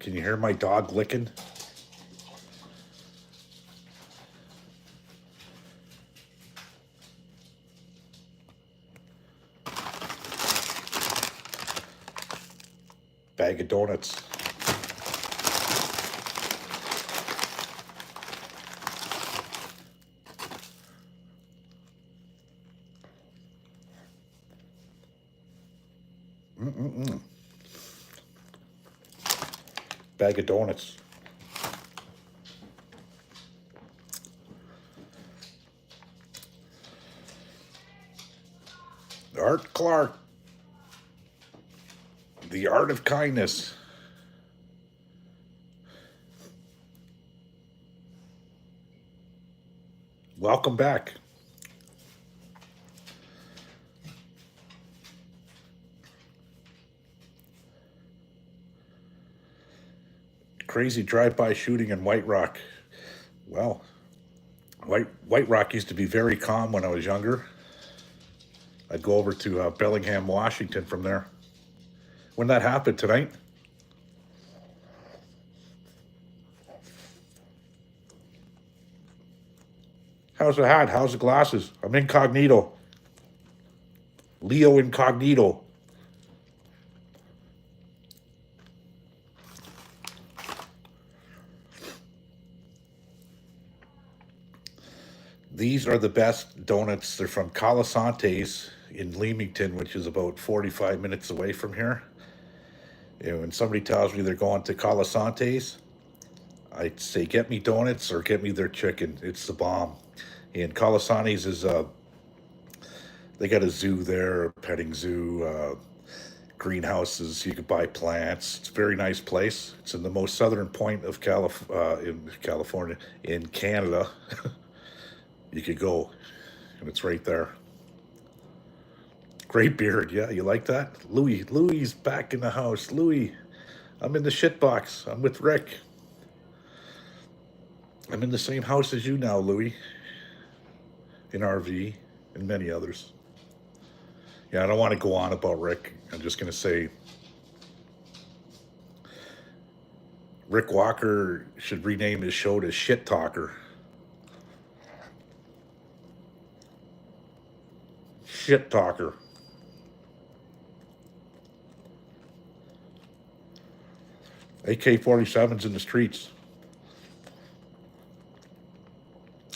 Can you hear my dog licking? Bag of donuts. Bag of donuts. Art Clark. The Art of Kindness. Welcome back. Crazy drive-by shooting in White Rock. Well, White Rock used to be very calm when I was younger. I'd go over to Bellingham, Washington from there. When that happened tonight? How's the hat? How's the glasses? I'm incognito. Leo incognito. These are the best donuts. They're from Calasante's in Leamington, which is about 45 minutes away from here. And when somebody tells me they're going to Calasante's, I'd say get me donuts or get me their chicken. It's the bomb. And Calasante's is they got a zoo there, a petting zoo, greenhouses. You could buy plants. It's a very nice place. It's in the most southern point of in California, in Canada. You could go, and it's right there. Great beard, yeah. You like that, Louie's back in the house. Louie, I'm in the shit box. I'm with Rick. I'm in the same house as you now, Louie. In RV and many others. Yeah, I don't want to go on about Rick. I'm just gonna say Rick Walker should rename his show to Shit Talker. Shit Talker. AK-47s in the streets.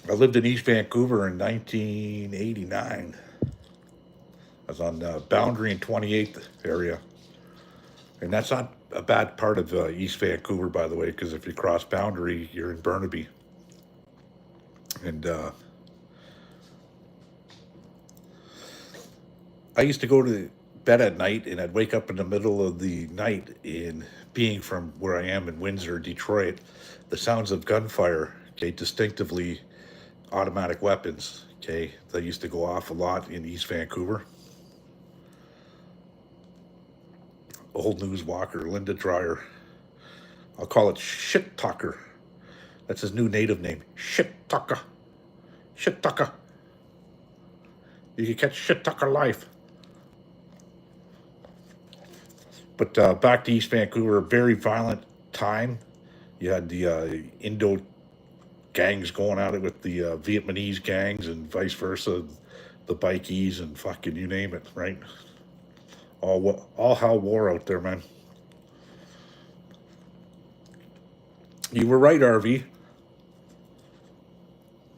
I lived in East Vancouver in 1989. I was on Boundary and 28th area. And that's not a bad part of East Vancouver, by the way, because if you cross Boundary, you're in Burnaby. And I used to go to bed at night, and I'd wake up in the middle of the night. In being from where I am in Windsor, Detroit, the sounds of gunfire, okay, distinctively automatic weapons, okay, that used to go off a lot in East Vancouver. Old News Walker, Linda Dreyer. I'll call it Shit Tucker. That's his new native name. Shit Tucker. Shit Tucker. You can catch Shit Tucker live. But back to East Vancouver, very violent time. You had the Indo gangs going at it with the Vietnamese gangs and vice versa, the bikies and fucking you name it, right? All hell war out there, man. You were right, RV.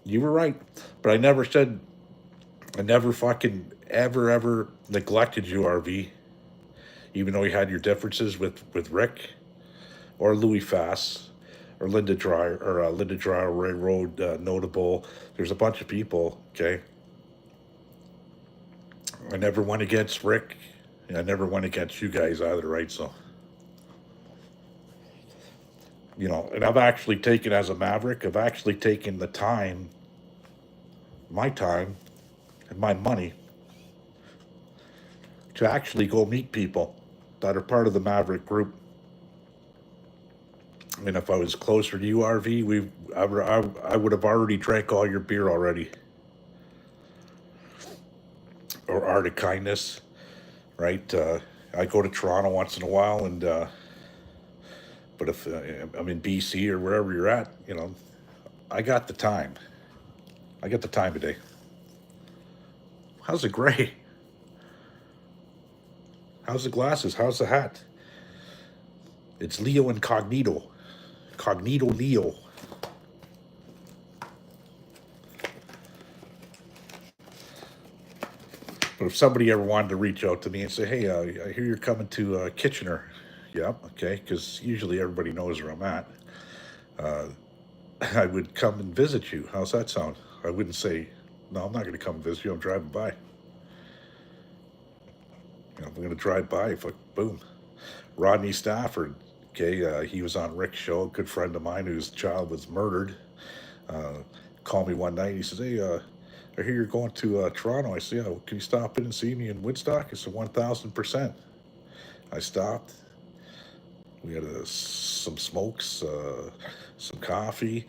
You were right. But I never fucking ever neglected you, RV. Even though you had your differences with Rick or Louis Fass or Linda Dreyer, Ray Road, Notable. There's a bunch of people, okay? I never went against Rick. And I never went against you guys either, right? So, and I've actually taken, as a Maverick, I've actually taken the time, my time, and my money to actually go meet people that are part of the Maverick group. I mean, if I was closer to you, RV, I would have already drank all your beer already. Or Art of Kindness, right? I go to Toronto once in a while, and But if I'm in BC or wherever you're at, I got the time. I got the time today. How's the gray? How's the glasses? How's the hat? It's Leo Incognito. Cognito Leo. But if somebody ever wanted to reach out to me and say, hey, I hear you're coming to Kitchener. Yeah, okay, because usually everybody knows where I'm at. I would come and visit you. How's that sound? I wouldn't say, no, I'm not going to come visit you. I'm driving by. I'm going to drive by. Boom. Rodney Stafford. Okay, he was on Rick's show. A good friend of mine whose child was murdered. Called me one night. He says, hey, I hear you're going to Toronto. I said, yeah, can you stop in and see me in Woodstock? He said, 1,000%. I stopped. We had some smokes, some coffee,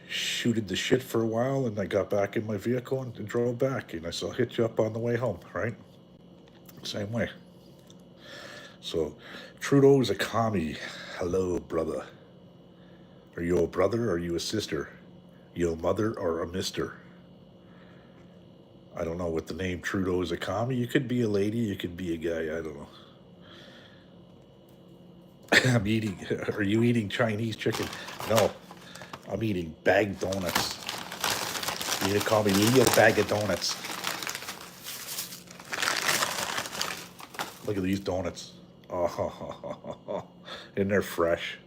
shooted the shit for a while, and I got back in my vehicle and drove back. And I said, I'll hit you up on the way home, right? Same way. So, Trudeau is a commie. Hello, brother. Are you a brother or are you a sister? You a mother or a mister? I don't know what the name Trudeau is a commie. You could be a lady, you could be a guy, I don't know. I'm eating, are you eating Chinese chicken? No, I'm eating bagged donuts. You need to call me Leo Bag of Donuts. Look at these donuts. Oh, and they're fresh.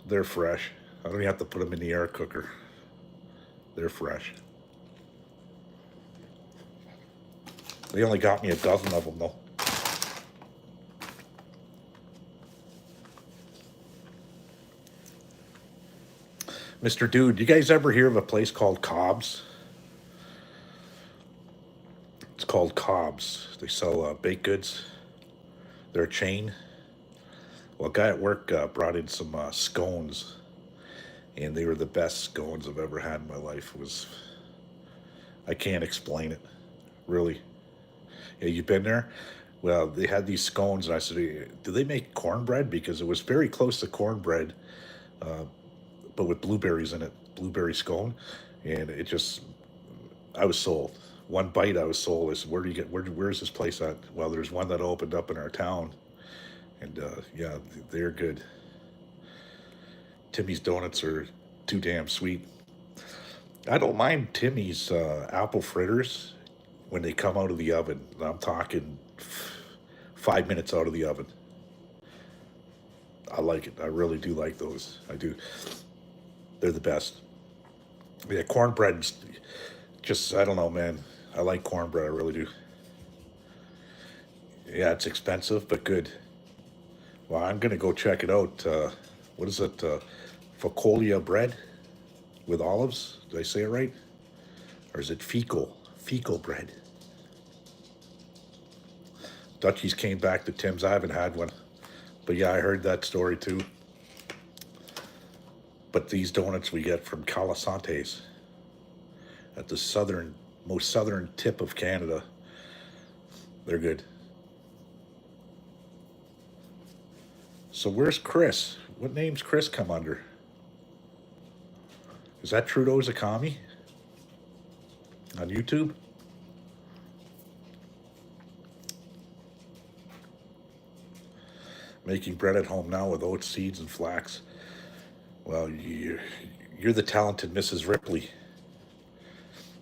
They're fresh. I don't even have to put them in the air cooker. They're fresh. They only got me a dozen of them though. Mr. Dude, you guys ever hear of a place called Cobb's? It's called Cobb's. They sell baked goods. They're a chain. Well, a guy at work brought in some scones, and they were the best scones I've ever had in my life. I can't explain it, really. Yeah, you've been there? Well, they had these scones, and I said, do they make cornbread? Because it was very close to cornbread, but with blueberries in it, blueberry scone, and I was sold. One bite, I was sold. I said, where's this place at? Well, there's one that opened up in our town, and yeah, they're good. Timmy's donuts are too damn sweet. I don't mind Timmy's apple fritters when they come out of the oven. I'm talking 5 minutes out of the oven. I like it. I really do like those. I do. They're the best. Yeah, cornbread's just, I don't know, man. I like cornbread. I really do. Yeah, it's expensive, but good. Well, I'm going to go check it out. What is it? Focolia bread with olives? Did I say it right? Or is it fecal? Fecal bread. Dutchies came back to Tim's. I haven't had one. But yeah, I heard that story too. But these donuts we get from Calasantes at the most southern tip of Canada. They're good. So where's Chris? What name's Chris come under? Is that Trudeau's a commie? On YouTube? Making bread at home now with oats, seeds, and flax. Well, you're the talented Mrs. Ripley.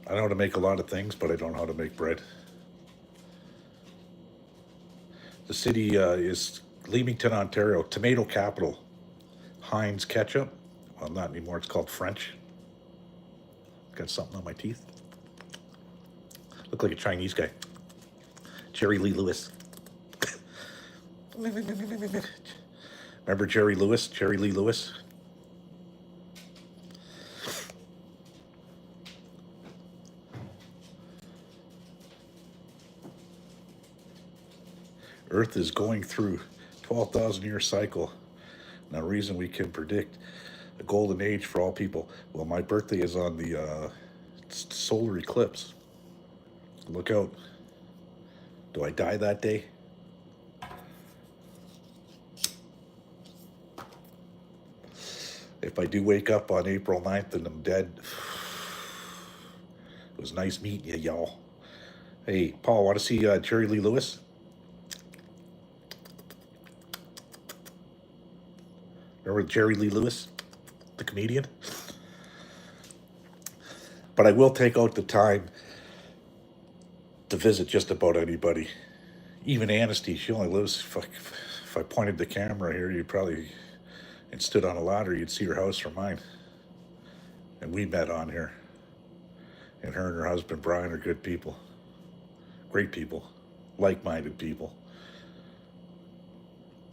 I know how to make a lot of things, but I don't know how to make bread. The city is Leamington, Ontario, tomato capital. Heinz ketchup. Well, not anymore. It's called French. Got something on my teeth. Look like a Chinese guy. Jerry Lee Lewis. Remember Jerry Lewis? Jerry Lee Lewis? Earth is going through 12,000 year cycle. Now, reason we can predict a golden age for all people. Well, my birthday is on the solar eclipse. Look out. Do I die that day? If I do wake up on April 9th and I'm dead, it was nice meeting you, y'all. Hey, Paul, want to see Jerry Lee Lewis? Remember Jerry Lee Lewis, the comedian? But I will take out the time to visit just about anybody. Even Anasty, she only lives, if I pointed the camera here, you'd probably, and stood on a ladder, you'd see her house from mine. And we met on here. And her and her husband, Brian, are good people. Great people. Like-minded people.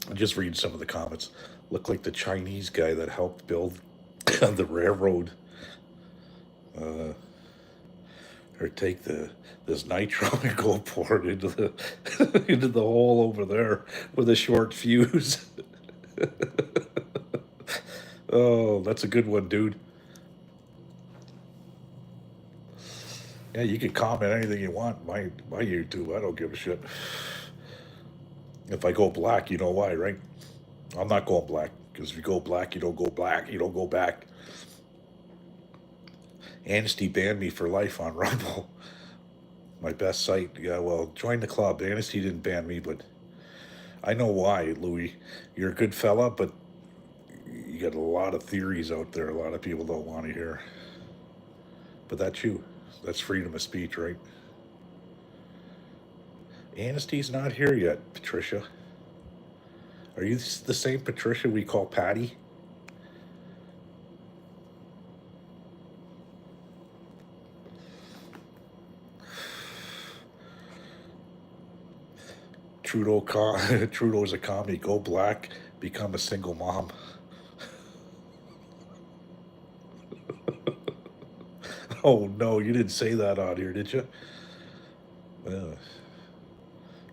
I'm just reading some of the comments. Look like the Chinese guy that helped build the railroad. Or take this nitro and go pour it into the into the hole over there with a short fuse. Oh, that's a good one, dude. Yeah, you can comment anything you want. My YouTube, I don't give a shit. If I go black, you know why, right? I'm not going black, because if you go black, you don't go black. You don't go back. Amnesty banned me for life on Rumble. My best site. Yeah, well, join the club. Amnesty didn't ban me, but I know why, Louis. You're a good fella, but you got a lot of theories out there a lot of people don't want to hear. But that's you. That's freedom of speech, right? Amnesty's not here yet, Patricia. Are you the same Patricia we call Patty? Trudeau's a commie. Go black, become a single mom. Oh no, you didn't say that on here, did you?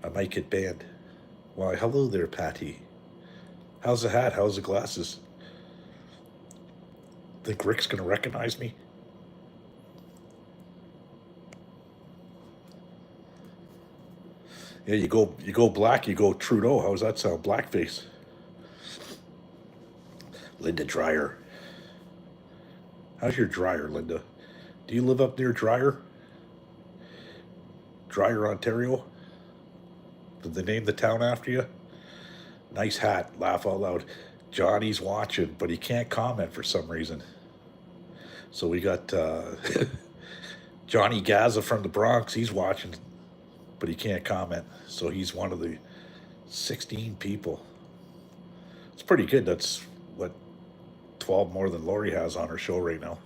I might get banned. Why, hello there, Patty. How's the hat? How's the glasses? Think Rick's gonna recognize me? Yeah, you go black, you go Trudeau. How's that sound? Blackface. Linda Dryer. How's your dryer, Linda? Do you live up near Dryer? Dryer, Ontario? Did they name the town after you? Nice hat. Laugh out loud. Johnny's watching, but he can't comment for some reason. So we got Johnny Gaza from the Bronx. He's watching, but he can't comment. So he's one of the 16 people. It's pretty good. That's what 12 more than Lori has on her show right now.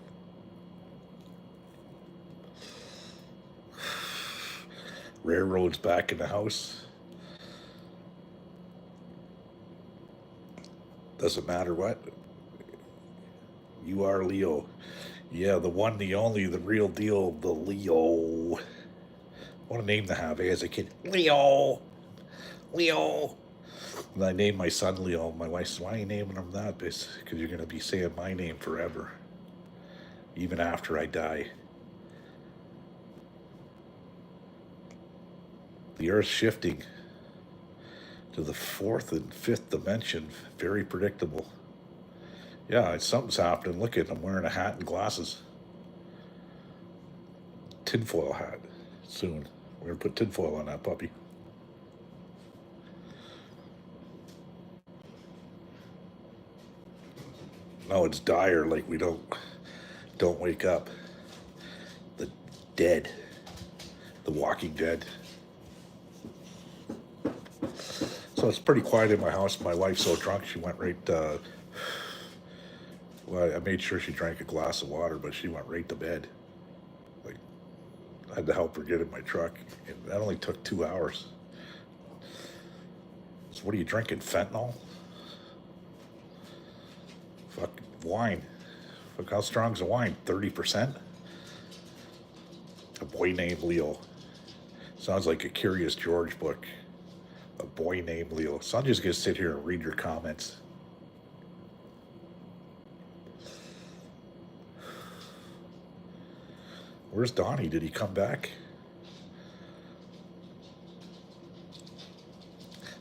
Railroad's back in the house. Doesn't matter what. You are Leo. Yeah, the one, the only, the real deal, the Leo. What a name to have, as a kid. Leo. Leo. And I named my son Leo. My wife says, why are you naming him that? Because you're going to be saying my name forever. Even after I die. The Earth's shifting to the fourth and fifth dimension. Very predictable. Yeah, something's happening. Look at, I'm wearing a hat and glasses. Tinfoil hat. Soon. We're going to put tinfoil on that puppy. No, it's dire, like we don't wake up. The dead. The Walking Dead. So it's pretty quiet in my house. My wife's so drunk, she went right, well, I made sure she drank a glass of water, but she went right to bed. Like, I had to help her get in my truck. And that only took 2 hours. So what are you drinking, fentanyl? Fuck, wine. Fuck, how strong's the wine? 30%? A boy named Leo. Sounds like a Curious George book. A boy named Leo. So I'm just gonna sit here and read your comments. Where's Donnie? Did he come back?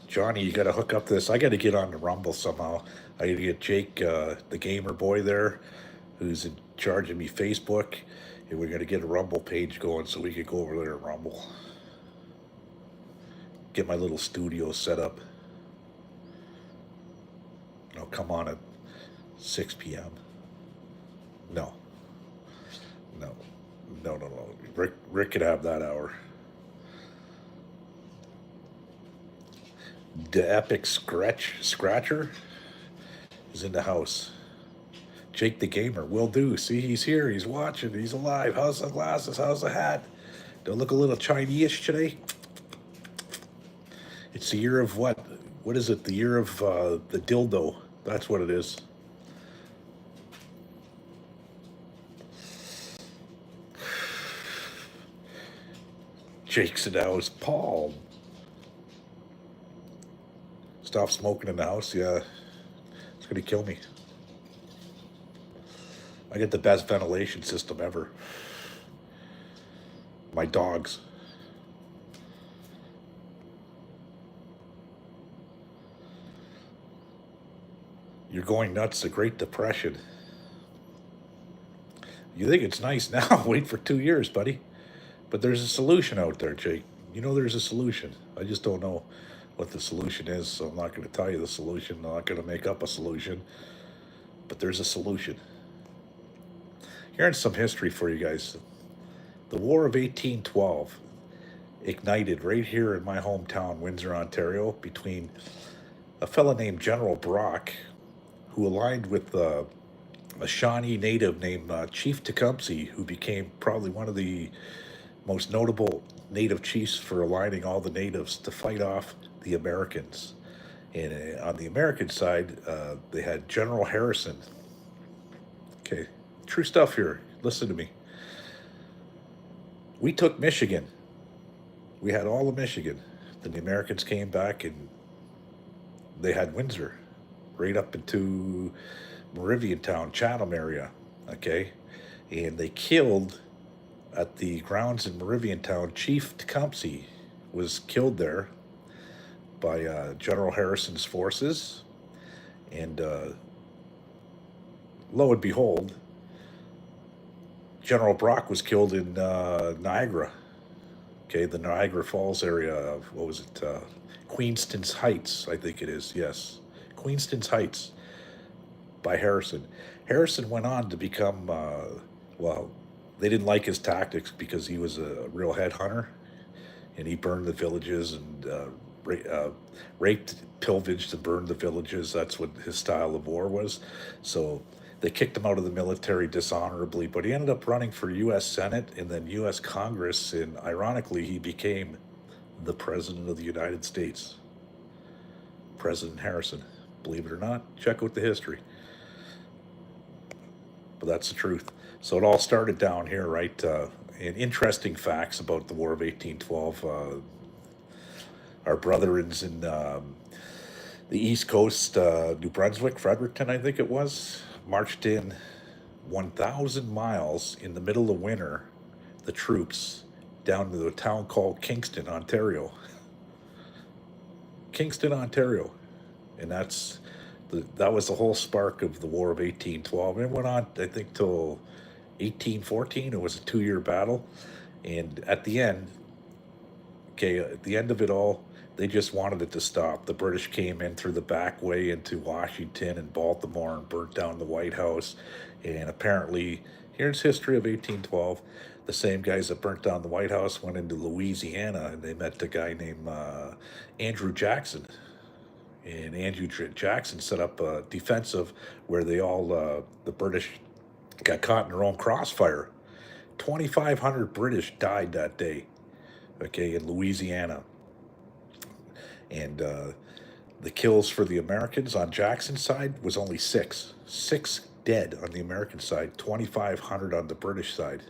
Johnny, you got to hook up this. I got to get on the Rumble somehow. I got to get Jake, the gamer boy there, who's in charge of me Facebook, and we got to get a Rumble page going so we could go over there and Rumble. Get my little studio set up. You know, come on at 6 p.m. No, no, no. Rick could have that hour. The Epic Scratcher is in the house. Jake the Gamer will do. See, he's here. He's watching. He's alive. How's the glasses? How's the hat? Do I look a little Chinese today? It's the year of what? What is it? The year of the dildo. That's what it is. Jake's in the house. Paul. Stop smoking in the house. Yeah. It's going to kill me. I get the best ventilation system ever. My dogs. You're going nuts. The Great Depression. You think it's nice now? Wait for 2 years, buddy. But there's a solution out there, Jake. You know there's a solution. I just don't know what the solution is, so I'm not going to tell you the solution. I'm not going to make up a solution. But there's a solution. Here's some history for you guys. The War of 1812 ignited right here in my hometown, Windsor, Ontario, between a fella named General Brock, who aligned with a Shawnee native named Chief Tecumseh, who became probably one of the most notable native chiefs for aligning all the natives to fight off the Americans. And on the American side, they had General Harrison. Okay, true stuff here. Listen to me. We took Michigan. We had all of Michigan. Then the Americans came back and they had Windsor right up into Meridiantown, Chatham area. Okay, and they killed at the grounds in Meridiantown. Chief Tecumseh was killed there by General Harrison's forces, and lo and behold, General Brock was killed in Niagara. Okay, the Niagara Falls area of, what was it? Queenston's Heights, I think it is. Yes, Queenston's Heights by Harrison. Harrison went on to become, well, they didn't like his tactics because he was a real headhunter, and he burned the villages and raped, pillaged, and burned the villages. That's what his style of war was. So they kicked him out of the military dishonorably, but he ended up running for U.S. Senate and then U.S. Congress, and ironically, he became the President of the United States. President Harrison. Believe it or not, check out the history. But that's the truth. So it all started down here, right? And interesting facts about the War of 1812. Our brethrens in the East Coast, New Brunswick, Fredericton, I think it was, marched in 1,000 miles in the middle of winter, the troops, down to a town called Kingston, Ontario. Kingston, Ontario. And that was the whole spark of the War of 1812. And it went on, I think, till 1814. It was a 2-year battle. And at the end, okay, at the end of it all, they just wanted it to stop. The British came in through the back way into Washington and Baltimore and burnt down the White House. And apparently, here's history of 1812. The same guys that burnt down the White House went into Louisiana, and they met a guy named Andrew Jackson. And Andrew Jackson set up a defensive where the British got caught in their own crossfire. 2,500 British died that day, okay, in Louisiana. And the kills for the Americans on Jackson's side was only 6. 6 dead on the American side, 2,500 on the British side.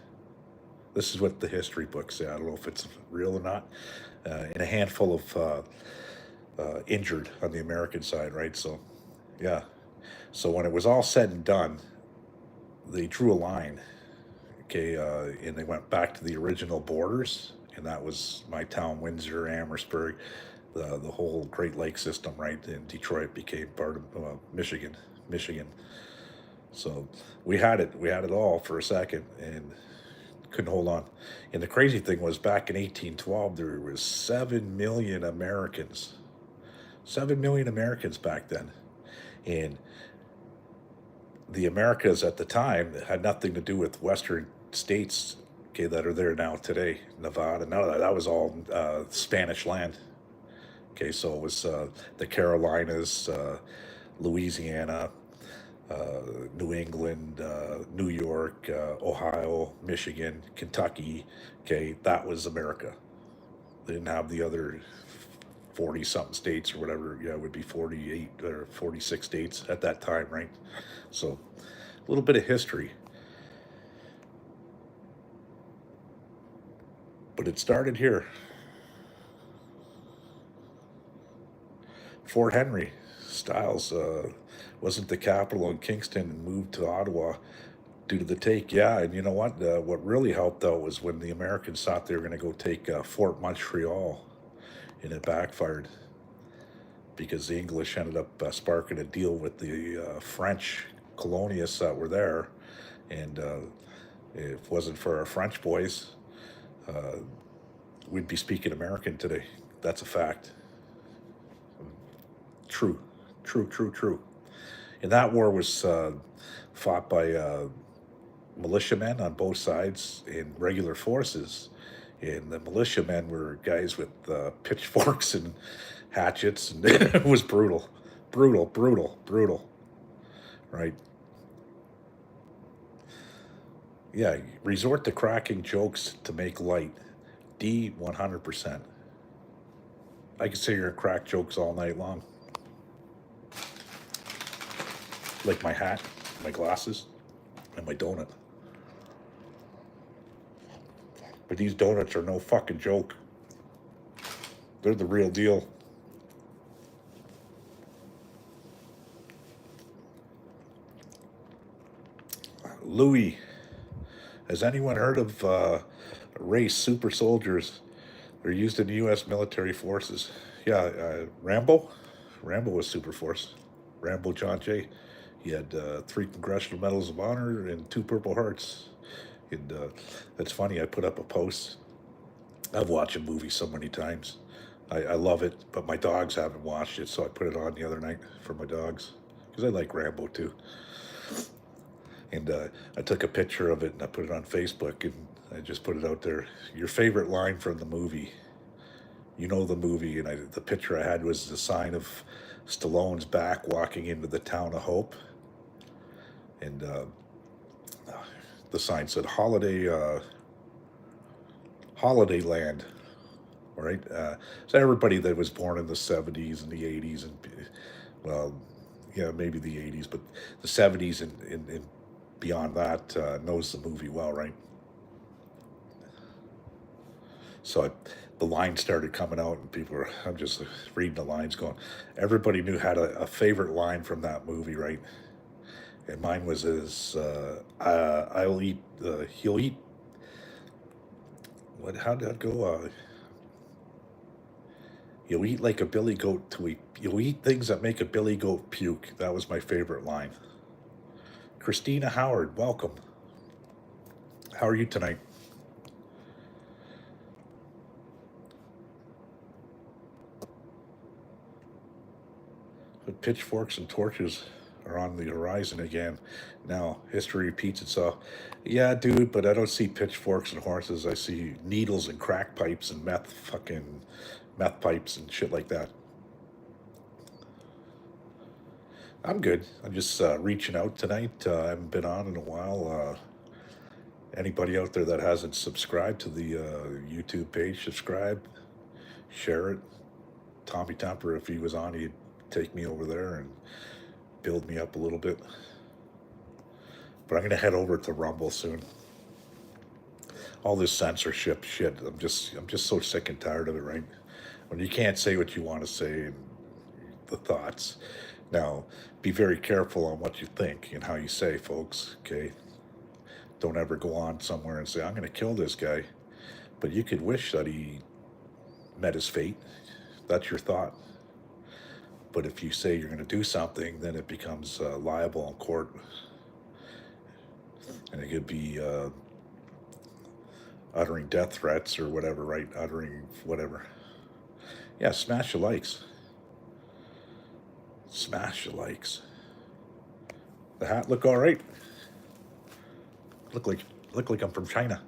This is what the history books say. I don't know if it's real or not. And a handful of injured on the American side, right? So, yeah. So when it was all said and done, they drew a line, okay, and they went back to the original borders, and that was my town, Windsor, Amherstburg. the whole Great Lakes system, right? And Detroit became part of Michigan. So we had it all for a second, and couldn't hold on. And the crazy thing was, back in 1812, there was 7 million Americans. 7 million Americans back then, and the Americas at the time had nothing to do with Western states, okay, that are there now today. Nevada, none of that. That was all Spanish land. Okay, so it was the Carolinas, Louisiana, New England, New York, Ohio, Michigan, Kentucky. Okay, that was America. They didn't have the other 40 something states or whatever. Yeah, it would be 48 or 46 states at that time, right? So a little bit of history. But it started here. Fort Henry. Styles wasn't the capital in Kingston and moved to Ottawa due to the take. Yeah, and you know what? What really helped though was when the Americans thought they were going to go take Fort Montreal, and it backfired because the English ended up sparking a deal with the French colonialists that were there, and if it wasn't for our French boys, we'd be speaking American today. That's a fact. True, true. And that war was fought by militiamen on both sides and regular forces. And the militiamen were guys with pitchforks and hatchets, and it was brutal, brutal. Right? Yeah. Resort to cracking jokes to make light. D 100%. I could sit here and crack jokes all night long, like my hat, my glasses, and my donut. But these donuts are no fucking joke. They're the real deal. Louis, has anyone heard of race super soldiers? They're used in the U.S. military forces. Yeah, Rambo? Rambo was super force. Rambo John Jay. He had 3 Congressional Medals of Honor and 2 Purple Hearts. And that's funny, I put up a post. I've watched a movie so many times. I love it, but my dogs haven't watched it, so I put it on the other night for my dogs. Because I like Rambo too. And I took a picture of it and I put it on Facebook, and I just put it out there. Your favorite line from the movie. You know the movie, and the picture I had was the sign of Stallone's back walking into the town of Hope. And the sign said Holiday Land. All right. So everybody that was born in the 70s and the 80s, and well, yeah, maybe the 80s, but the 70s and beyond that knows the movie well, right? So the lines started coming out, and people were, I'm just reading the lines going, everybody knew had a favorite line from that movie, right? And mine was he'll eat, how did that go? You'll eat like a billy goat to eat. You'll eat things that make a billy goat puke. That was my favorite line. Christina Howard, welcome. How are you tonight? But pitchforks and torches are on the horizon again. Now, history repeats itself. Yeah, dude, but I don't see pitchforks and horses. I see needles and crack pipes and meth pipes and shit like that. I'm good. I'm just reaching out tonight. I haven't been on in a while. Anybody out there that hasn't subscribed to the YouTube page, subscribe, share it. Tommy Temper, if he was on, he'd take me over there and build me up a little bit. But I'm gonna head over to Rumble soon. All this censorship shit, I'm just so sick and tired of it, right? When you can't say what you want to say, and the thoughts. Now, be very careful on what you think and how you say, folks, okay? Don't ever go on somewhere and say, I'm going to kill this guy. But you could wish that he met his fate. That's your thought. But if you say you're going to do something, then it becomes liable in court. And it could be uttering death threats or whatever, right? Uttering whatever. Yeah, smash the likes. Smash the likes. The hat look all right. Look like I'm from China.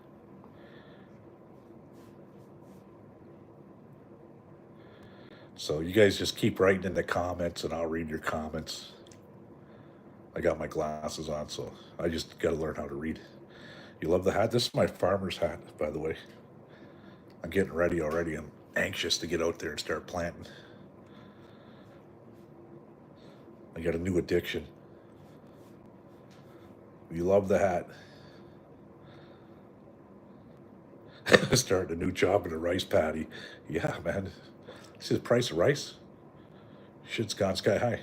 So you guys just keep writing in the comments, and I'll read your comments. I got my glasses on, so I just got to learn how to read. You love the hat? This is my farmer's hat, by the way. I'm getting ready already. I'm anxious to get out there and start planting. I got a new addiction. You love the hat. Starting a new job in a rice paddy. Yeah, man. See the price of rice? Shit's gone sky high.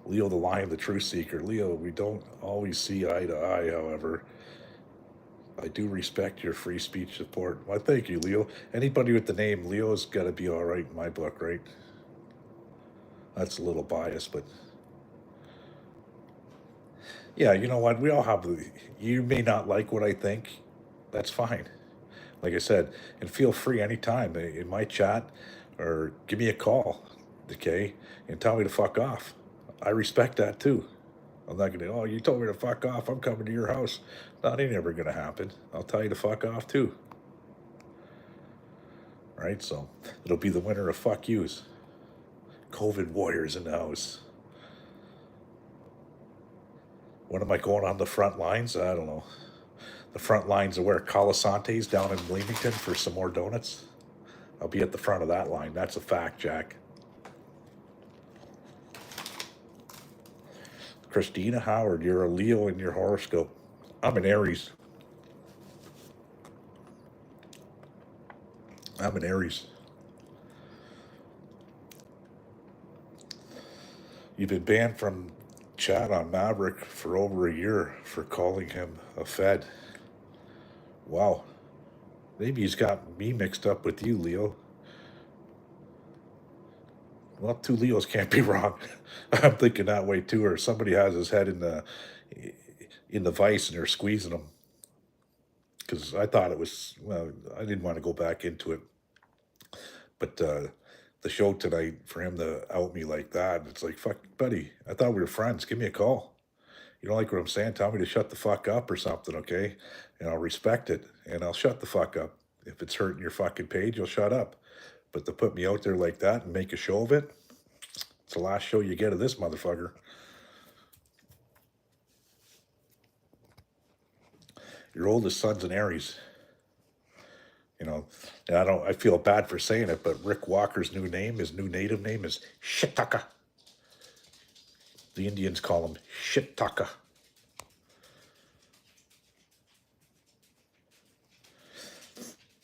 Leo the Lion, the Truth Seeker. Leo, we don't always see eye to eye, however. I do respect your free speech support. Well, thank you, Leo. Anybody with the name Leo's got to be all right in my book, right? That's a little biased, but yeah, you know what? We all have. You may not like what I think. That's fine. Like I said, and feel free anytime in my chat or give me a call, okay, and tell me to fuck off. I respect that too. I'm not gonna. Oh, you told me to fuck off. I'm coming to your house. That ain't ever gonna happen. I'll tell you to fuck off too. Right? So it'll be the winner of fuck yous. COVID warriors in the house. When am I going on the front lines? I don't know. The front lines are where Colasante's down in Leamington for some more donuts. I'll be at the front of that line. That's a fact, Jack. Christina Howard, you're a Leo in your horoscope. I'm an Aries. I'm an Aries. You've been banned from chat on Maverick for over a year for calling him a Fed. Wow. Maybe he's got me mixed up with you, Leo. Well, two Leos can't be wrong. I'm thinking that way too, or somebody has his head in the vice and they're squeezing him. Because I thought it was, well, I didn't want to go back into it. But the show tonight, for him to out me like that, it's like, fuck, buddy, I thought we were friends. Give me a call. You don't like what I'm saying? Tell me to shut the fuck up or something, okay? And I'll respect it and I'll shut the fuck up. If it's hurting your fucking page, you'll shut up. But to put me out there like that and make a show of it, it's the last show you get of this motherfucker. Your oldest son's an Aries. You know, and I feel bad for saying it, but Rick Walker's new name, his new native name is Shitaka. The Indians call him Shitaka.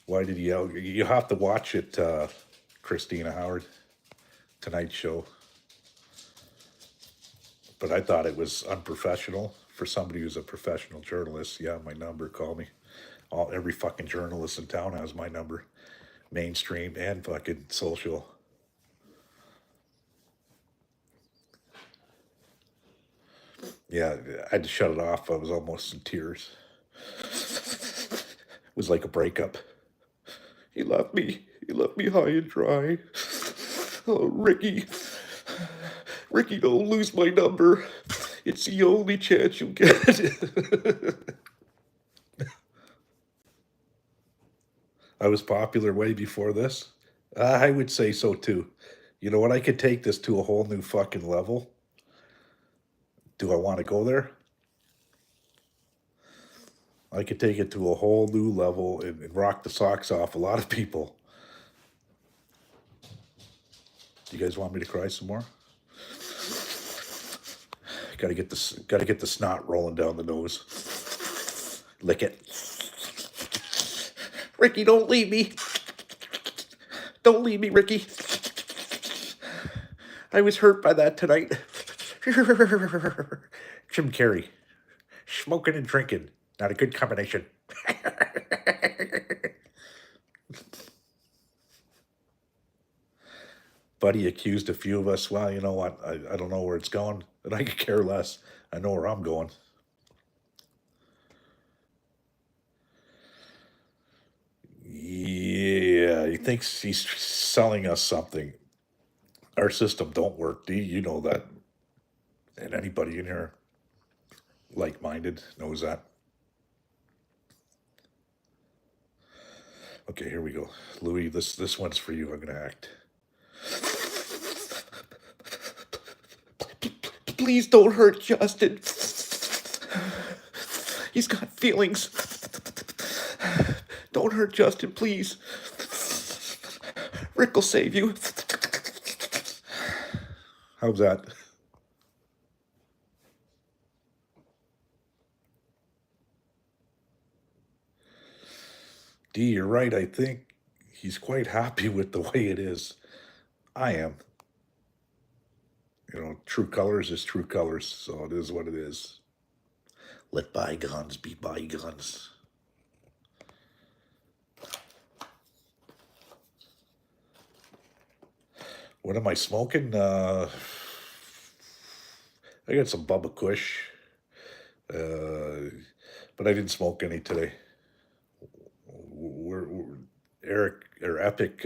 Why did he yell? You have to watch it, Christina Howard, tonight's show. But I thought it was unprofessional for somebody who's a professional journalist. Yeah, my number, call me. Every fucking journalist in town has my number, mainstream and fucking social. Yeah, I had to shut it off. I was almost in tears. It was like a breakup. He left me. He left me high and dry. Oh, Ricky. Ricky, don't lose my number. It's the only chance you'll get. I was popular way before this. I would say so too. You know what? I could take this to a whole new fucking level. Do I want to go there? I could take it to a whole new level and rock the socks off a lot of people. Do you guys want me to cry some more? Gotta get the snot rolling down the nose. Lick it. Ricky, don't leave me. Don't leave me, Ricky. I was hurt by that tonight. Jim Carrey. Smoking and drinking. Not a good combination. buddy accused a few of us. Well, you know what? I don't know where it's going, and I could care less. I know where I'm going. Yeah, he thinks he's selling us something. Our system don't work, D. You know that. And anybody in here like-minded knows that. Okay, here we go. Louis, this one's for you. I'm gonna act. Please don't hurt Justin. He's got feelings. Don't hurt Justin, please. Rick will save you. How's that? D, you're right. I think he's quite happy with the way it is. I am. You know, true colors is true colors, so it is what it is. Let bygones be bygones. What am I smoking? I got some Bubba Kush, but I didn't smoke any today. We're Eric or Epic.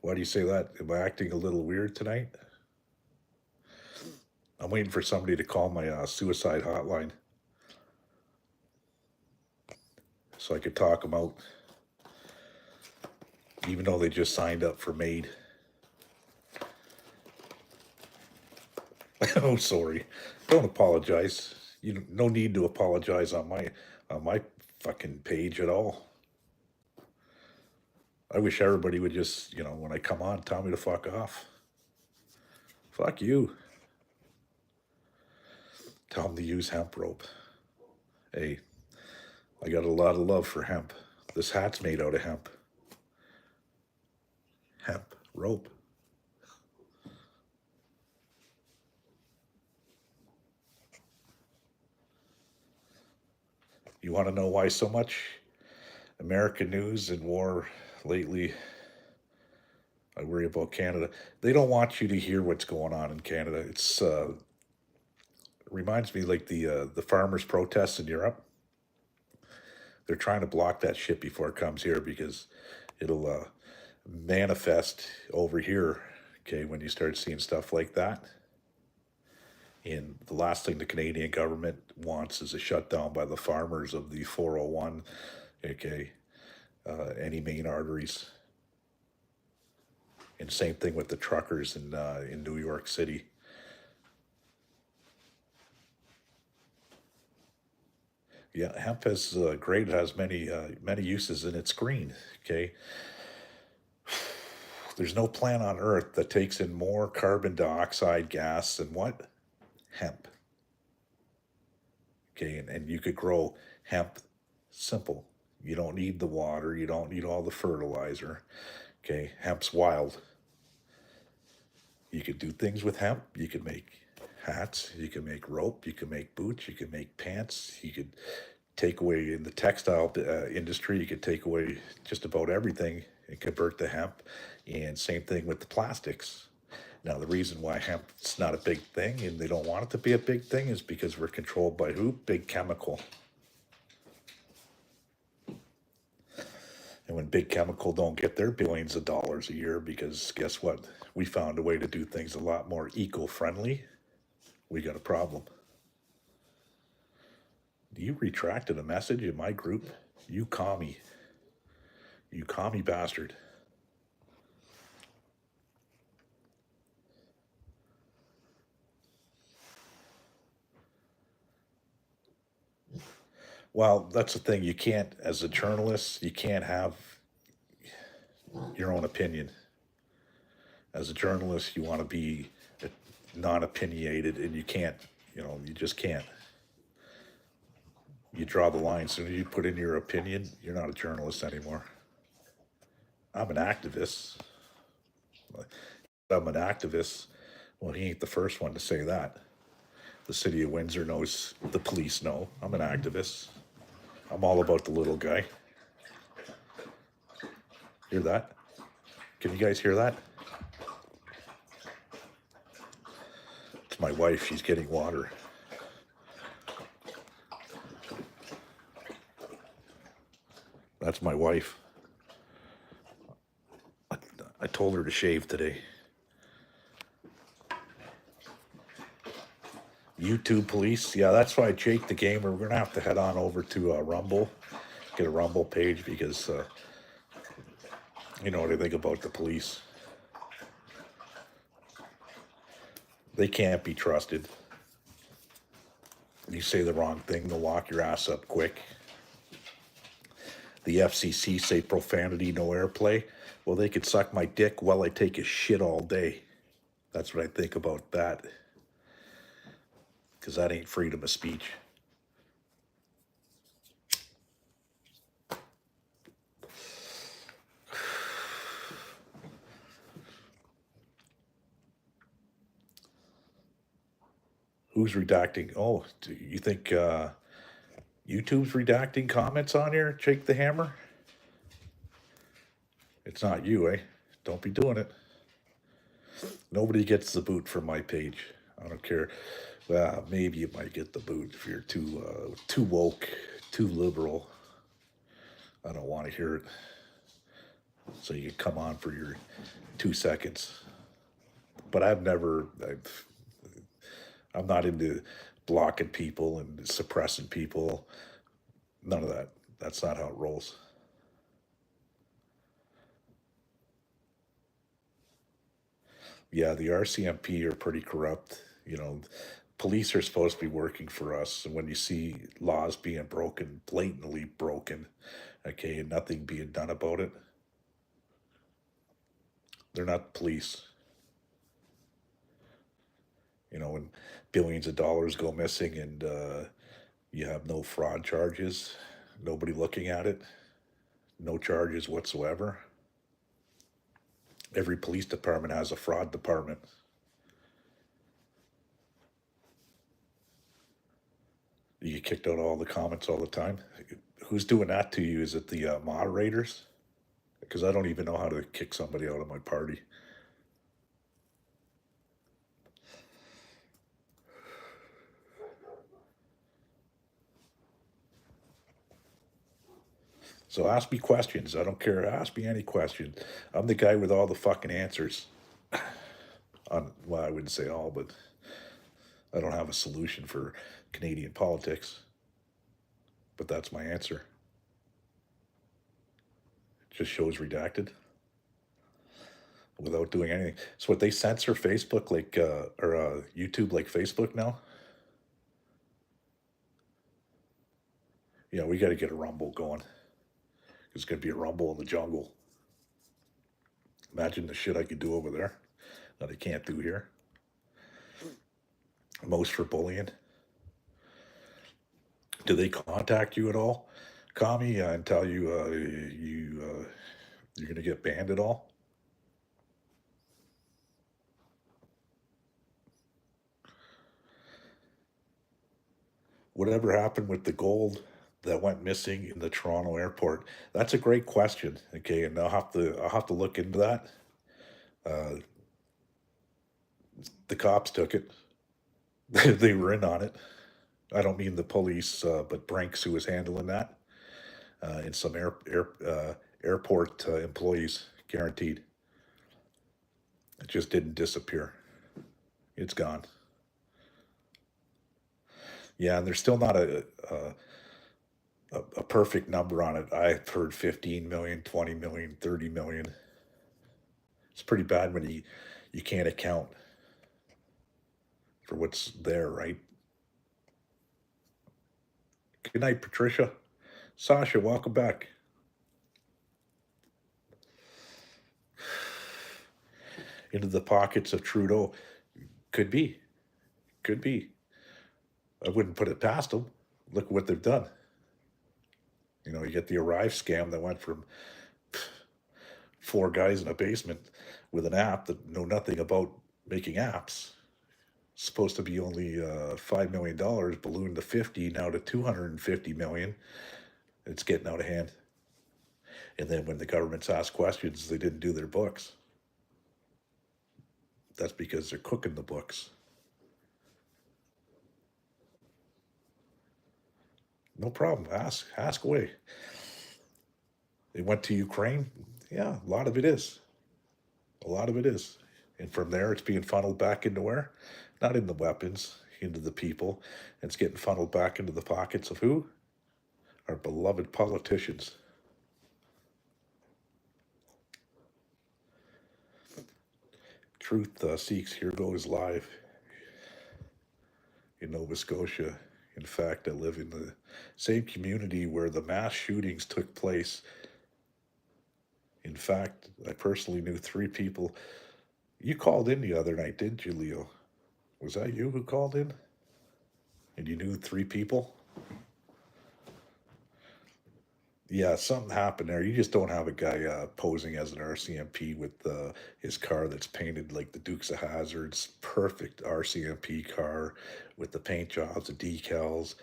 Why do you say that? Am I acting a little weird tonight? I'm waiting for somebody to call my suicide hotline so I could talk them out, even though they just signed up for MAID. Oh, sorry. Don't apologize. You no need to apologize on my fucking page at all. I wish everybody would just, you know, when I come on, tell me to fuck off. Fuck you. Tell them to use hemp rope. Hey, I got a lot of love for hemp. This hat's made out of hemp. Hemp rope. You want to know why so much American news and war lately? I worry about Canada. They don't want you to hear what's going on in Canada. It's reminds me like the farmers' protests in Europe. They're trying to block that shit before it comes here because it'll manifest over here. Okay, when you start seeing stuff like that. And the last thing the Canadian government wants is a shutdown by the farmers of the 401, okay, any main arteries. And same thing with the truckers in New York City. Yeah, hemp is great. It has many uses, and it's green. Okay, there's no plant on Earth that takes in more carbon dioxide gas than what? Hemp. Okay, and you could grow hemp simple. You don't need the water. You don't need all the fertilizer. Okay, hemp's wild. You could do things with hemp. You could make hats. You can make rope. You can make boots. You can make pants. You could take away in the textile industry. You could take away just about everything and convert to hemp. And same thing with the plastics. Now, the reason why hemp's not a big thing and they don't want it to be a big thing is because we're controlled by who? Big chemical. And when big chemical don't get their billions of dollars a year, because guess what? We found a way to do things a lot more eco-friendly. We got a problem. You retracted a message in my group? You commie. You commie bastard. Well, that's the thing. You can't, as a journalist, you can't have your own opinion. As a journalist, you want to be non-opinionated, and you can't, you know, you just can't. You draw the line. As soon as you put in your opinion, you're not a journalist anymore. I'm an activist. I'm an activist. Well, he ain't the first one to say that. The city of Windsor knows, the police know. I'm an activist. I'm all about the little guy. Hear that? Can you guys hear that? That's my wife. She's getting water. That's my wife. I told her to shave today. YouTube police. Yeah, that's why Jake the Gamer. We're going to have to head on over to Rumble. Get a Rumble page because you know what I think about the police. They can't be trusted. You say the wrong thing, they'll lock your ass up quick. The FCC say profanity, no airplay. Well, they could suck my dick while I take a shit all day. That's what I think about that. Because that ain't freedom of speech. Who's redacting? Oh, do you think YouTube's redacting comments on here, Jake the Hammer? It's not you, eh? Don't be doing it. Nobody gets the boot from my page. I don't care. Well, maybe you might get the boot if you're too woke, too liberal. I don't want to hear it. So you can come on for your 2 seconds. But I'm not into blocking people and suppressing people. None of that. That's not how it rolls. Yeah, the RCMP are pretty corrupt. You know, police are supposed to be working for us. And when you see laws being broken, blatantly broken, okay, and nothing being done about it, they're not police. You know, when billions of dollars go missing and you have no fraud charges, nobody looking at it, no charges whatsoever. Every police department has a fraud department. You get kicked out of all the comments all the time. Who's doing that to you? Is it the moderators? Because I don't even know how to kick somebody out of my party. So ask me questions. I don't care. Ask me any question. I'm the guy with all the fucking answers. Well, I wouldn't say all, but I don't have a solution for Canadian politics. But that's my answer. It just shows redacted without doing anything. So what, they censor Facebook like or YouTube like Facebook now? Yeah, we got to get a Rumble going. It's going to be a Rumble in the jungle. Imagine the shit I could do over there that I can't do here. Most for bullying. Do they contact you at all, Kami, and tell you you're going to get banned at all? Whatever happened with the gold that went missing in the Toronto airport? That's a great question. Okay, and I'll have to look into that. The cops took it. They were in on it. I don't mean the police, but Brinks, who was handling that, and some airport employees, guaranteed. It just didn't disappear. It's gone. Yeah, and there's still not a perfect number on it. I've heard 15 million, 20 million, 30 million. It's pretty bad when you can't account for what's there, right? Good night, Patricia. Sasha, welcome back. Into the pockets of Trudeau. Could be. Could be. I wouldn't put it past them. Look what they've done. You know, you get the Arrive scam that went from 4 guys in a basement with an app that know nothing about making apps. Supposed to be only $5 million, ballooned to 50, now to 250 million. It's getting out of hand. And then when the government's asked questions, they didn't do their books. That's because they're cooking the books. No problem. Ask away. They went to Ukraine. Yeah, a lot of it is. A lot of it is. And from there, it's being funneled back into where? Not in the weapons, into the people. It's getting funneled back into the pockets of who? Our beloved politicians. Truth Seeks Here Goes live in Nova Scotia. In fact, I live in the same community where the mass shootings took place. In fact, I personally knew 3 people. You called in the other night, didn't you, Leo? Was that you who called in? And you knew 3 people? Yeah, something happened there. You just don't have a guy posing as an RCMP with his car that's painted like the Dukes of Hazzard's perfect RCMP car with the paint jobs, the decals,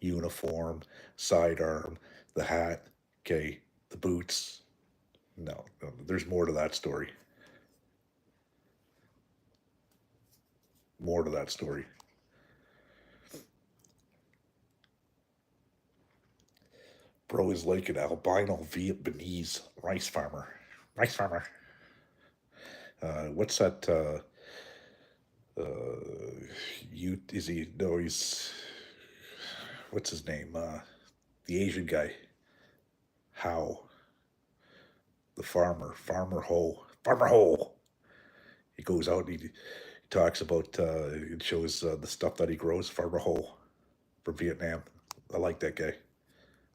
uniform, sidearm, the hat, okay, the boots. No, no, there's more to that story. More to that story. Bro is like an albino Vietnamese rice farmer. Rice farmer. What's that? You is he? No, he's what's his name? The Asian guy. How the Farmer Ho, Farmer Ho. He goes out and he talks about it shows the stuff that he grows. Farmer Ho from Vietnam. I like that guy.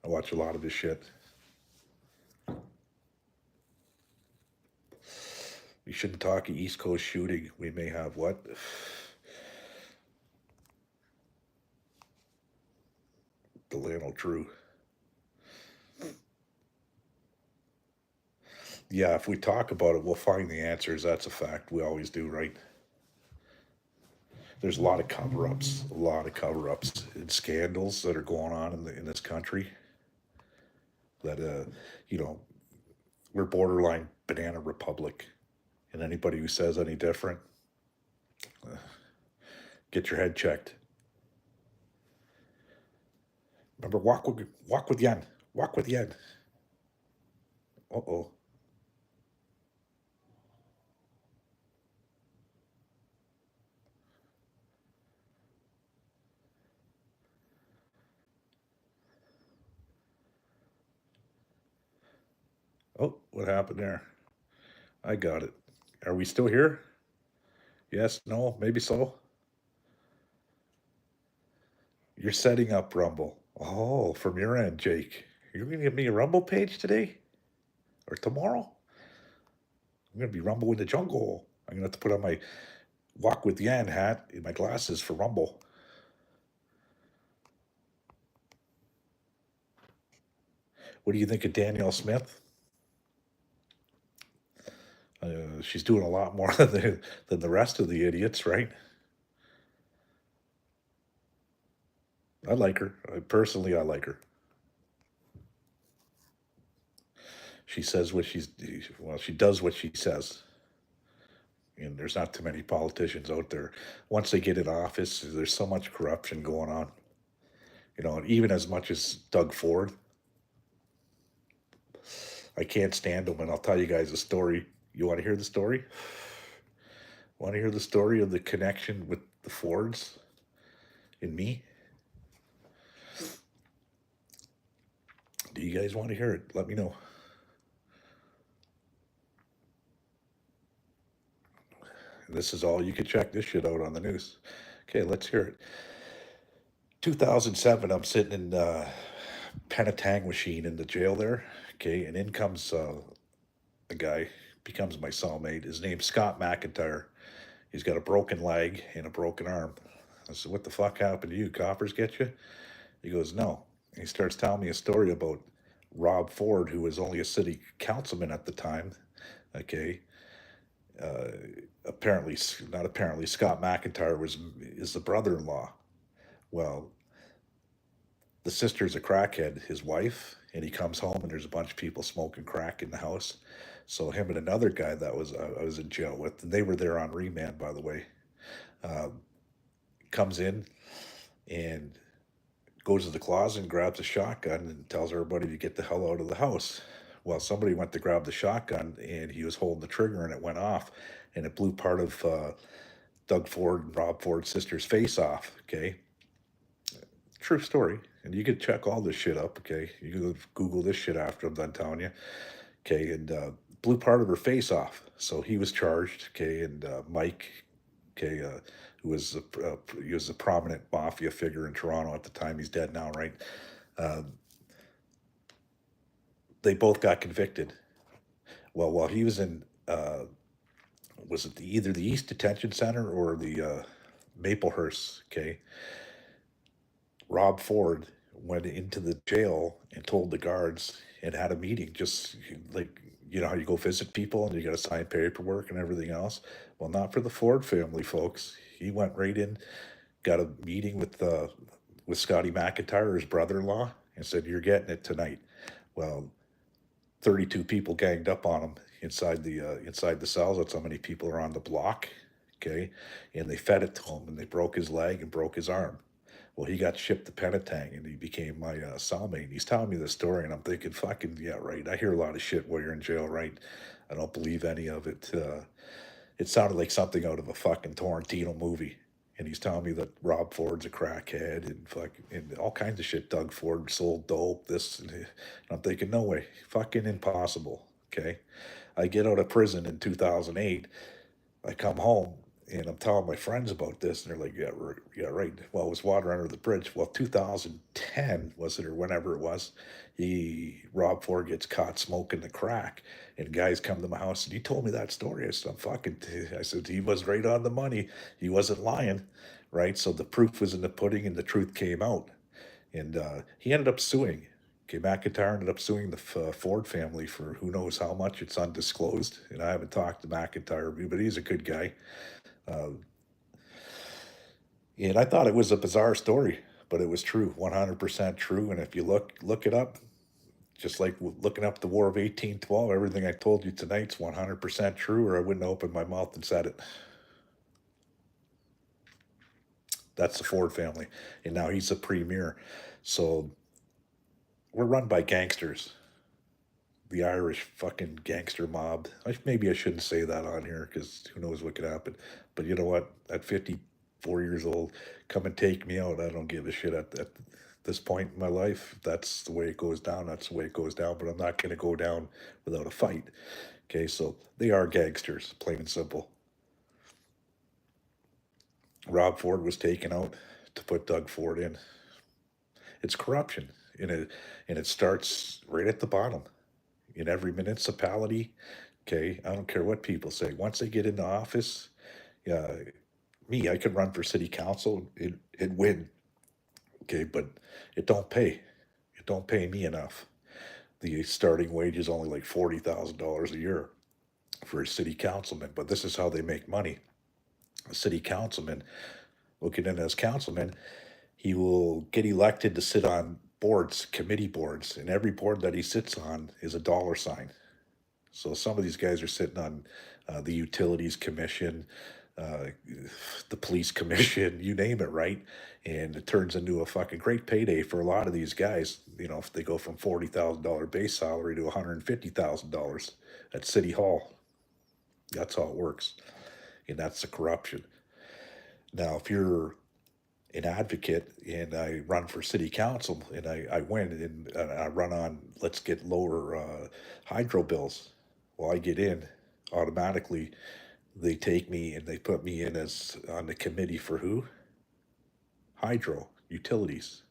I watch a lot of his shit. We shouldn't talk East Coast shooting. We may have what? Delano True. Yeah, if we talk about it, we'll find the answers. That's a fact. We always do, right? There's a lot of cover-ups, a lot of cover-ups and scandals that are going on in this country. That you know, we're borderline banana republic, and anybody who says any different, get your head checked. Remember, walk with Yen, walk with Yen. Uh oh. Oh, what happened there? I got it. Are we still here? Yes, no, maybe so. You're setting up Rumble. Oh, from your end, Jake. You're going to give me a Rumble page today or tomorrow? I'm going to be Rumble in the jungle. I'm going to have to put on my Walk with Yan hat and my glasses for Rumble. What do you think of Danielle Smith? She's doing a lot more than the rest of the idiots, right? I like her. Personally, I like her. She says what she's, well, she does what she says. And there's not too many politicians out there. Once they get in office, there's so much corruption going on. You know, and even as much as Doug Ford, I can't stand him. And I'll tell you guys a story. You want to hear the story? Want to hear the story of the connection with the Fords and me? Do you guys want to hear it? Let me know. This is all you can check this shit out on the news. Okay, let's hear it. 2007, I'm sitting in Penetang machine in the jail there. Okay, and in comes a guy, becomes my cellmate. His name's Scott McIntyre. He's got a broken leg and a broken arm. I said, "What the fuck happened to you? Coppers get you?" He goes, "No." And he starts telling me a story about Rob Ford, who was only a city councilman at the time. Okay, apparently, not apparently, Scott McIntyre is the brother-in-law. Well, the sister's a crackhead, his wife, and he comes home and there's a bunch of people smoking crack in the house. So him and another guy that was I was in jail with, and they were there on remand, by the way, comes in and goes to the closet and grabs a shotgun and tells everybody to get the hell out of the house. Well, somebody went to grab the shotgun and he was holding the trigger and it went off and it blew part of Doug Ford and Rob Ford's sister's face off. Okay. True story. And you can check all this shit up. Okay. You can Google this shit after I'm done telling you. Okay. And blew part of her face off. So he was charged. Okay. And Mike, okay, who was he was a prominent mafia figure in Toronto at the time. He's dead now, right? Uh, they both got convicted. Well, while he was in, was it either the East Detention Center or the Maplehurst? Okay, Rob Ford went into the jail and told the guards and had a meeting, just like how you go visit people and you got to sign paperwork and everything else. Well, not for the Ford family, folks. He went right in, got a meeting with Scotty McIntyre, his brother-in-law, and said, "You're getting it tonight." Well, 32 people ganged up on him inside the cells. That's how many people are on the block. Okay, and they fed it to him, and they broke his leg and broke his arm. Well, he got shipped to Penetang, and he became my cellmate. He's telling me the story, and I'm thinking, fucking yeah, right. I hear a lot of shit while you're in jail, right? I don't believe any of it. It sounded like something out of a fucking Tarantino movie. And he's telling me that Rob Ford's a crackhead and all kinds of shit. Doug Ford sold dope, this and I'm thinking, no way, fucking impossible. Okay, I get out of prison in 2008. I come home and I'm telling my friends about this, and they're like, "Yeah, yeah, right." Well, it was water under the bridge. Well, 2010 was it, or whenever it was, Rob Ford gets caught smoking the crack, and guys come to my house and he told me that story. I said, I said he was right on the money. He wasn't lying, right? So the proof was in the pudding, and the truth came out, and he ended up suing. Okay, McIntyre ended up suing the Ford family for who knows how much. It's undisclosed, and I haven't talked to McIntyre, but he's a good guy. Uh, and I thought it was a bizarre story, but it was true, 100% true. And if you look it up, just like looking up the War of 1812, everything I told you tonight's 100% true, or I wouldn't have opened my mouth and said it. That's the Ford family, and now he's a premier. So we're run by gangsters, the Irish fucking gangster mob. Maybe I shouldn't say that on here because who knows what could happen. But you know what? At 54 years old, come and take me out. I don't give a shit at this point in my life. If that's the way it goes down. That's the way it goes down. But I'm not going to go down without a fight. Okay, so they are gangsters, plain and simple. Rob Ford was taken out to put Doug Ford in. It's corruption, and it starts right at the bottom in every municipality. Okay, I don't care what people say. Once they get into office, yeah, I could run for city council and win. Okay, but it don't pay. It don't pay me enough. The starting wage is only like $40,000 a year for a city councilman. But this is how they make money. A city councilman, looking in as councilman, he will get elected to sit on boards, committee boards, and every board that he sits on is a dollar sign. So some of these guys are sitting on the utilities commission, uh, the police commission, you name it, right? And it turns into a fucking great payday for a lot of these guys. If they go from $40,000 base salary to $150,000 at City Hall, that's how it works, and that's the corruption. Now, if you're an advocate and I run for city council and I win and I run on let's get lower hydro bills. Well, I get in automatically. They take me and they put me in as on the committee for who? Hydro, utilities.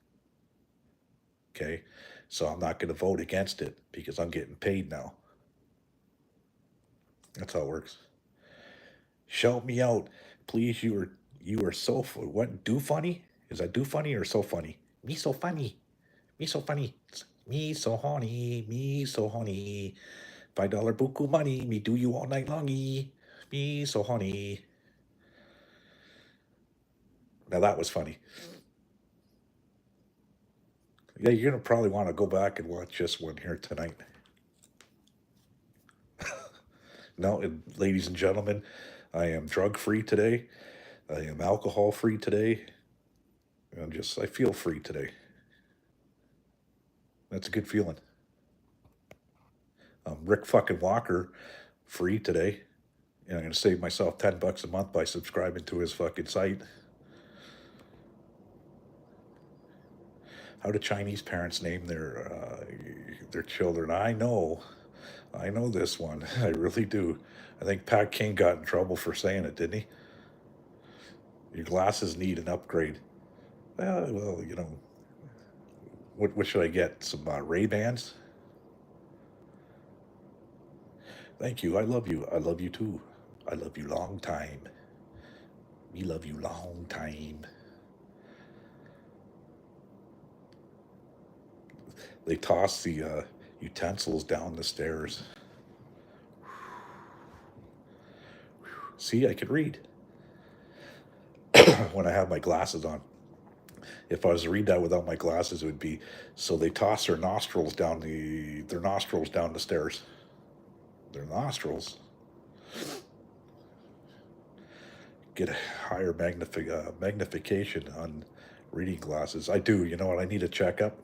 Okay. So I'm not going to vote against it because I'm getting paid now. That's how it works. Shout me out. Please, you are so what do funny? Is that do funny or so funny? Me so funny. Me so funny. Me so horny. Me so horny. $5 buku money. Me do you all night longy. Me so horny. Now that was funny. Yeah, you're gonna probably want to go back and watch this one here tonight. No, ladies and gentlemen, I am drug free today. I am alcohol free today. I feel free today. That's a good feeling. Rick fucking Walker, free today. And I'm going to save myself $10 a month by subscribing to his fucking site. How do Chinese parents name their children? I know this one. I really do. I think Pat King got in trouble for saying it, didn't he? Your glasses need an upgrade. Well, you know, what should I get? Some Ray Bans? Thank you. I love you. I love you too. I love you long time. We love you long time. They toss the utensils down the stairs. See, I could read when I have my glasses on. If I was to read that without my glasses, it would be so they toss their nostrils down the stairs. Their nostrils get a higher magnification on reading glasses. I do. You know what? I need a checkup.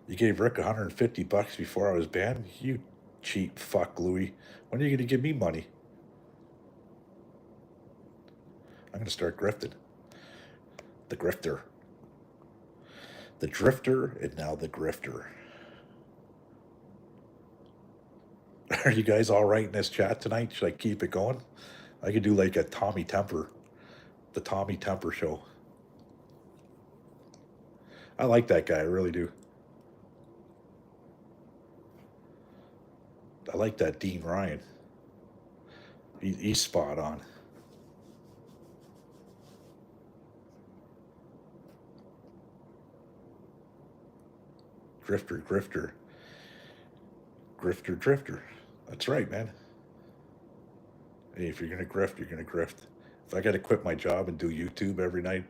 You gave Rick $150 before I was banned. You cheap fuck, Louie. When are you going to give me money? I'm going to start grifting. The grifter. The drifter, and now the grifter. Are you guys all right in this chat tonight? Should I keep it going? I could do like a Tommy Temper, the Tommy Temper show. I like that guy, I really do. I like that Dean Ryan. He's spot on. Drifter, grifter. Grifter, drifter. That's right, man. Hey, if you're going to grift, you're going to grift. If I got to quit my job and do YouTube every night,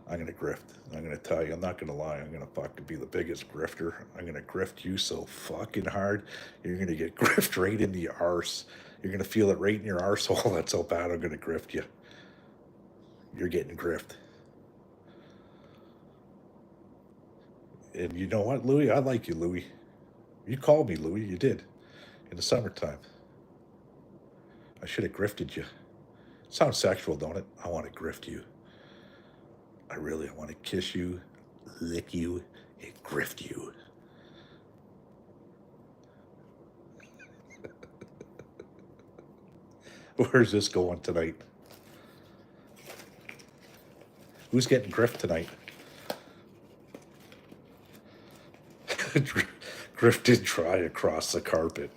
I'm going to grift. I'm going to tell you, I'm not going to lie. I'm going to fucking be the biggest grifter. I'm going to grift you so fucking hard, you're going to get grift right in the arse. You're going to feel it right in your arsehole. That's how bad I'm going to grift you. You're getting grift. And you know what, Louie? I like you, Louie. You called me, Louie. You did. In the summertime. I should have grifted you. Sounds sexual, don't it? I want to grift you. I want to kiss you, lick you, and grift you. Where's this going tonight? Who's getting grift tonight? Grifted dry across the carpet.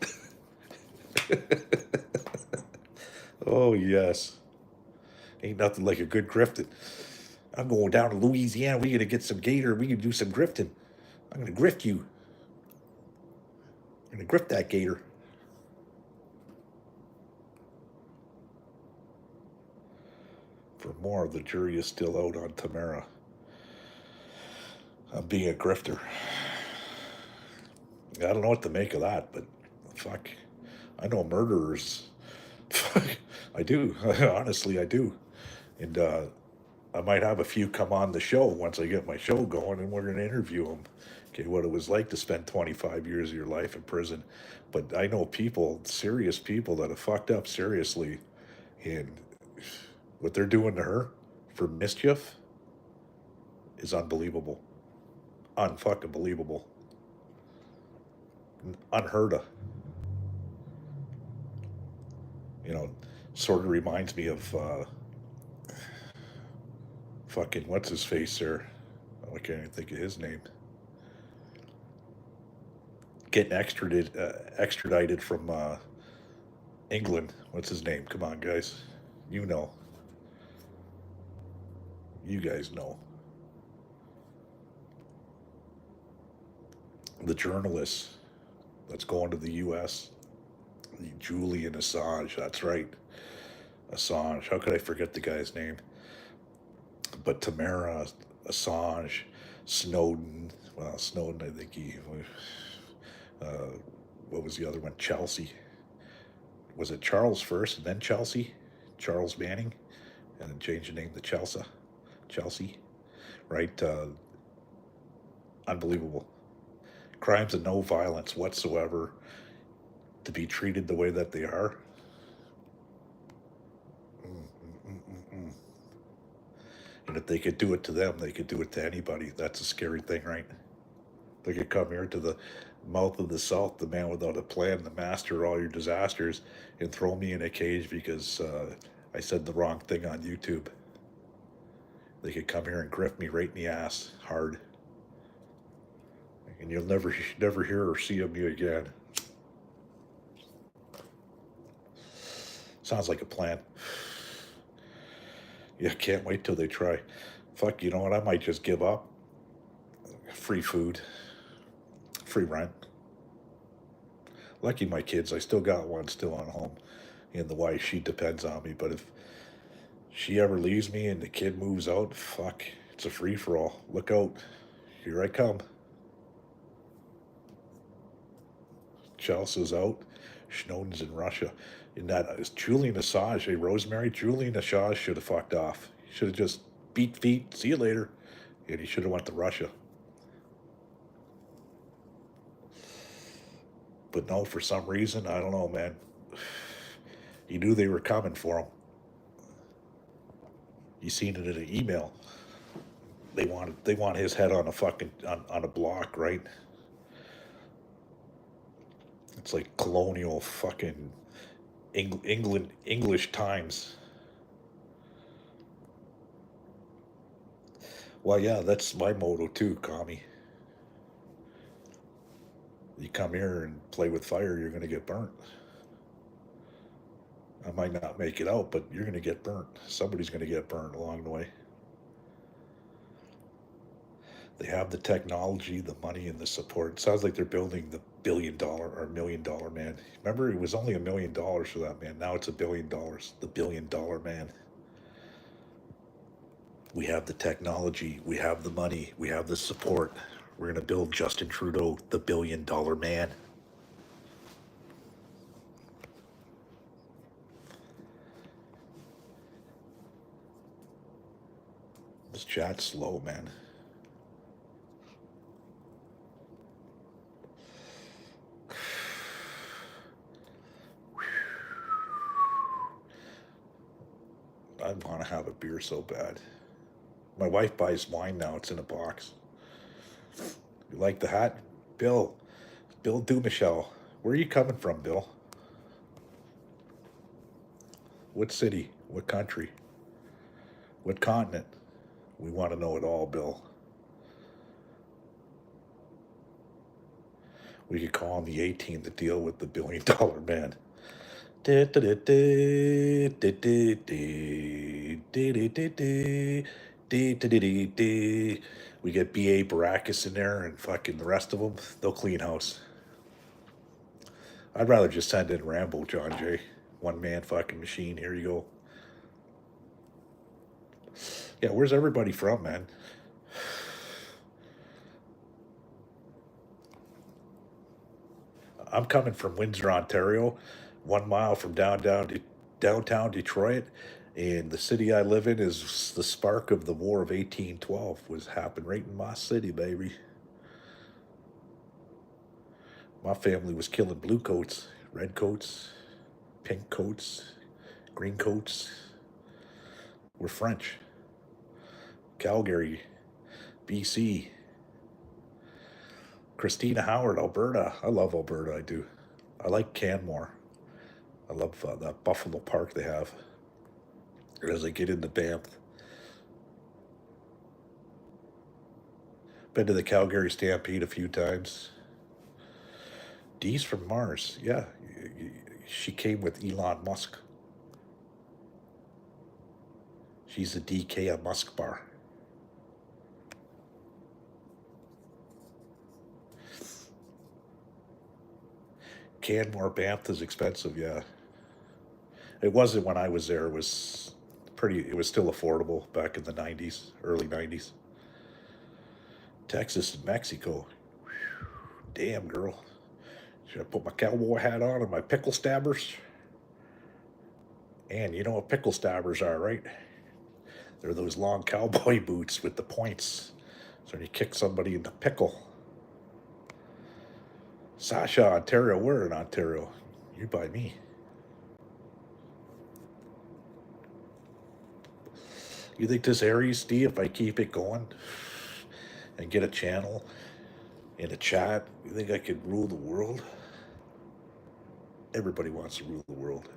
Oh, yes. Ain't nothing like a good grifting. I'm going down to Louisiana. We gotta get some gator. We can do some grifting. I'm gonna grift you. I'm gonna grift that gator. For more, the jury is still out on Tamara. I'm being a grifter. I don't know what to make of that, but fuck. I know murderers. I do. Honestly, I do. And I might have a few come on the show once I get my show going, and we're going to interview them. Okay, what it was like to spend 25 years of your life in prison. But I know people, serious people, that have fucked up seriously. And what they're doing to her for mischief is unbelievable. Unfucking believable. Unheard of. You know, sort of reminds me of fucking what's his face there. I can't even think of his name. Getting extradited from England. What's his name? Come on, guys. You know. You guys know. The journalist that's going to the U.S. Julian Assange. That's right. Assange. How could I forget the guy's name? But Tamara, Assange, Snowden. Well, Snowden, I think he. What was the other one? Chelsea. Was it Charles first and then Chelsea? Charles Manning, and then changed the name to Chelsea. Right? Unbelievable. Crimes of no violence whatsoever to be treated the way that they are. Mm. And if they could do it to them, they could do it to anybody. That's a scary thing, right? They could come here to the mouth of the South, the man without a plan, the master of all your disasters, and throw me in a cage because I said the wrong thing on YouTube. They could come here and grift me right in the ass hard, and you'll never hear or see of me again. Sounds like a plan. Yeah, can't wait till they try. Fuck, you know what? I might just give up. Free food, free rent. Lucky my kids, I still got one still on home. And the wife, she depends on me. But if she ever leaves me and the kid moves out, fuck, it's a free for all. Look out. Here I come. Chelsea's out. Snowden's in Russia. And that is Julian Assange, hey, Rosemary? Julian Assange should have fucked off. He should have just beat feet, see you later. And he should have went to Russia. But no, for some reason, I don't know, man. He knew they were coming for him. You seen it in an email. They want his head on a fucking on a block, right? It's like colonial fucking England English times. Well, yeah, that's my motto too, commie. You come here and play with fire, you're gonna get burnt. I might not make it out, but you're gonna get burnt. Somebody's gonna get burnt along the way. They have the technology, the money, and the support. It sounds like they're building the $1 billion or $1 million man. Remember, it was only $1 million for that man. Now it's $1 billion. The $1 billion man. We have the technology, we have the money, we have the support. We're gonna build Justin Trudeau, the $1 billion man. This chat's slow, man. I want to have a beer so bad. My wife buys wine now. It's in a box. You like the hat? Bill. Bill Dumichel. Where are you coming from, Bill? What city? What country? What continent? We want to know it all, Bill. We could call on the 18 to deal with the $1 billion man. We get B.A. Baracus in there and fucking the rest of them, they'll clean house. I'd rather just send in Rambo, John Jay. One man fucking machine, here you go. Yeah, where's everybody from, man? I'm coming from Windsor, Ontario, 1 mile from downtown Detroit, and the city I live in is the spark of the War of 1812 was happened right in my city, baby. My family was killing blue coats, red coats, pink coats, green coats. We're French. Calgary, BC. Christina Howard, Alberta. I love Alberta, I do. I like Canmore. I love that Buffalo Park they have. As I get into Banff. Been to the Calgary Stampede a few times. Dee's from Mars. Yeah, she came with Elon Musk. She's a DK at Musk Bar. Canmore, Banff is expensive, yeah. It wasn't when I was there. It was still affordable back in the 90s, early 90s. Texas and Mexico. Whew, damn, girl. Should I put my cowboy hat on and my pickle stabbers? And you know what pickle stabbers are, right? They're those long cowboy boots with the points So he kicked somebody in the pickle. Sasha, Ontario. We're in Ontario. You by me. You think this Aries, Steve, if I keep it going and get a channel in a chat, you think I could rule the world? Everybody wants to rule the world.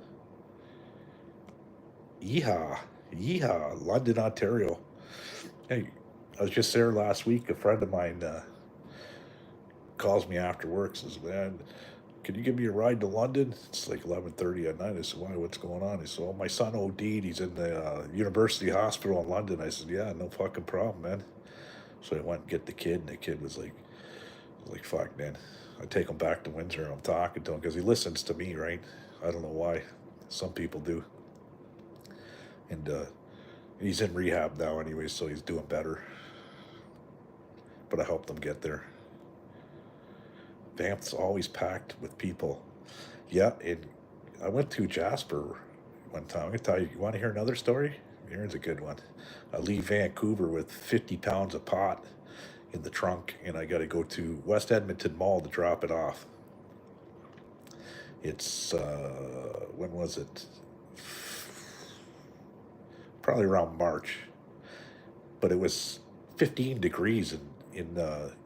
Yeehaw. Yeehaw. London, Ontario. Hey, I was just there last week. A friend of mine calls me after work, says, man, can you give me a ride to London? It's like 11:30 at night. I said, why, what's going on? He said, oh, my son OD'd. He's in the University Hospital in London. I said, yeah, no fucking problem, man. So I went and get the kid, and the kid was like, fuck, man. I take him back to Windsor, and I'm talking to him because he listens to me, right? I don't know why. Some people do. And he's in rehab now anyway, so he's doing better. But I helped him get there. Banff's always packed with people. Yeah, and I went to Jasper one time. I'm gonna tell you. You want to hear another story? Here's a good one. I leave Vancouver with 50 pounds of pot in the trunk, and I got to go to West Edmonton Mall to drop it off. It's when was it? Probably around March, but it was 15 degrees in